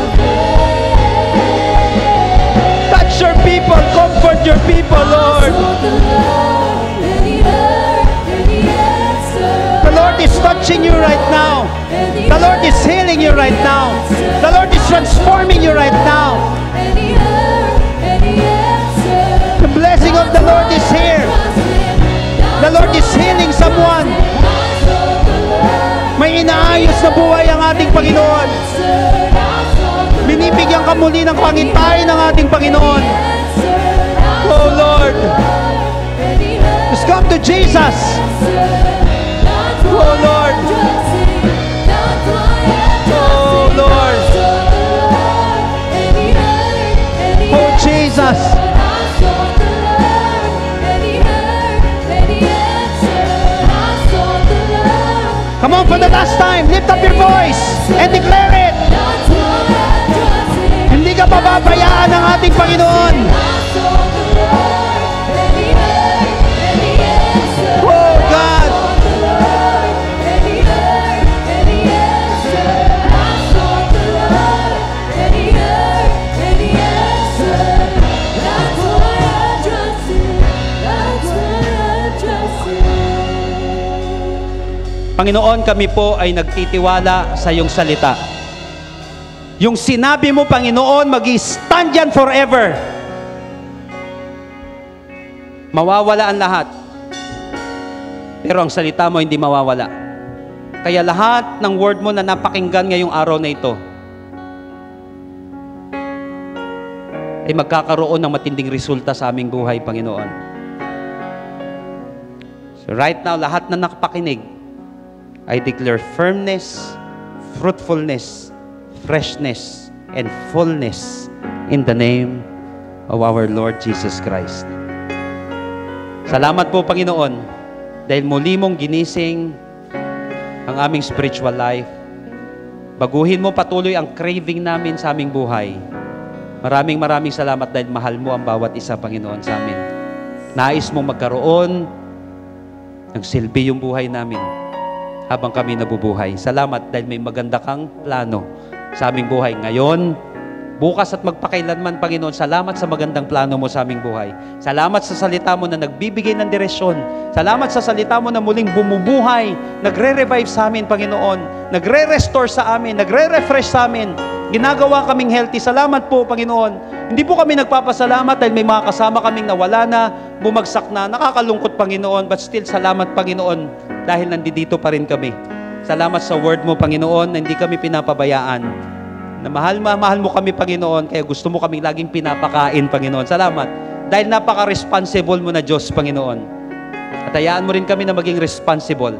Touch your people, comfort your people, Lord. The Lord is touching you right now. The Lord is healing you right now. The Lord is transforming you right now. The blessing of the Lord is here. The Lord is healing someone. May inaayos na buhay ang ating Panginoon. Binibigyan ka muli ng pangitahin ng ating Panginoon. Oh Lord. Just come to Jesus. Oh Lord. Oh Lord. Oh Jesus. Come on, for the last time, lift up your voice and declare it. Hindi ka pababayaan ng ating Panginoon. Oh God. Panginoon, kami po ay nagtitiwala sa iyong salita. Yung sinabi mo, Panginoon, mag-stand yan forever. Mawawala ang lahat. Pero ang salita mo hindi mawawala. Kaya lahat ng word mo na napakinggan ngayong araw na ito ay magkakaroon ng matinding resulta sa aming buhay, Panginoon. So right now, lahat na nakapakinig, I declare firmness, fruitfulness, freshness, and fullness in the name of our Lord Jesus Christ. Salamat po, Panginoon, dahil muli mong ginising ang aming spiritual life. Baguhin mo patuloy ang craving namin sa aming buhay. Maraming salamat dahil mahal mo ang bawat isa, Panginoon, sa amin. Nais mong magkaroon ng silbi yung buhay namin habang kami nabubuhay. Salamat dahil may maganda kang plano sa aming buhay ngayon, bukas at magpakailanman, Panginoon. Salamat sa magandang plano mo sa aming buhay. Salamat sa salita mo na nagbibigay ng direksyon. Salamat sa salita mo na muling bumubuhay, nagre-revive sa amin, Panginoon, nagre-restore sa amin, nagre-refresh sa amin. Ginagawa kaming healthy. Salamat po, Panginoon. Hindi po kami nagpapasalamat dahil may mga kasama kaming nawala na, bumagsak na, nakakalungkot, Panginoon. But still, salamat, Panginoon, dahil nandito pa rin kami. Salamat sa word mo, Panginoon, na hindi kami pinapabayaan. Na mahal mo kami, Panginoon, kaya gusto mo kaming laging pinapakain, Panginoon. Salamat. Dahil napaka-responsible mo na Diyos, Panginoon. At hayaan mo rin kami na maging responsible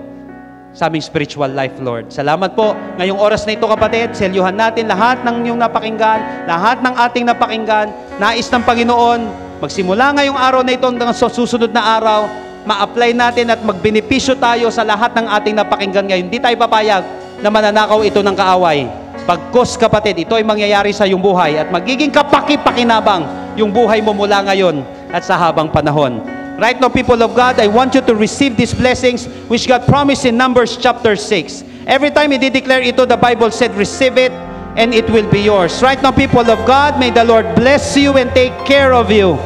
sa aming spiritual life, Lord. Salamat po. Ngayong oras na ito, kapatid, selyuhan natin lahat ng iyong napakinggan, lahat ng ating napakinggan. Nais ng Panginoon, magsimula ngayong araw na ito hanggang sa susunod na araw, ma-apply natin at magbenepisyo tayo sa lahat ng ating napakinggan ngayon. Hindi tayo papayag na mananakaw ito ng kaaway. Pagkos, kapatid, ito ay mangyayari sa iyong buhay at magiging kapaki-pakinabang yung buhay mo mula ngayon at sa habang panahon. Right now, people of God, I want you to receive these blessings which God promised in Numbers chapter 6. Every time He declare ito, the Bible said, receive it and it will be yours. Right now, people of God, may the Lord bless you and take care of you.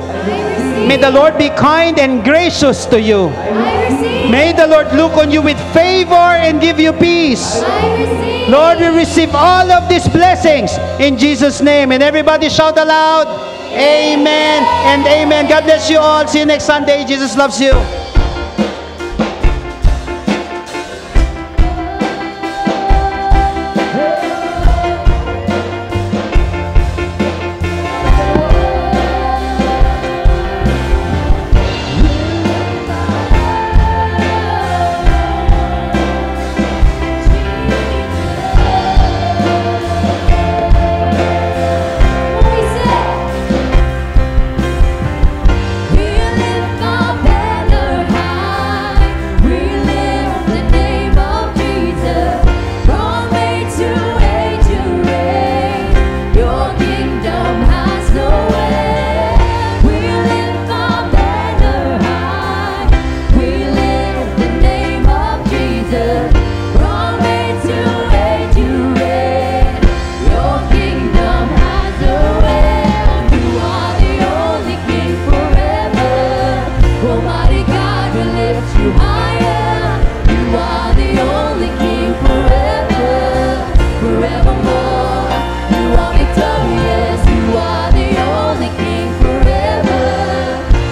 May the Lord be kind and gracious to you. May the Lord look on you with favor and give you peace. Lord, we receive all of these blessings in Jesus' name. And everybody shout aloud, amen and amen. God bless you all. See you next Sunday. Jesus loves you.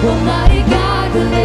Almighty God will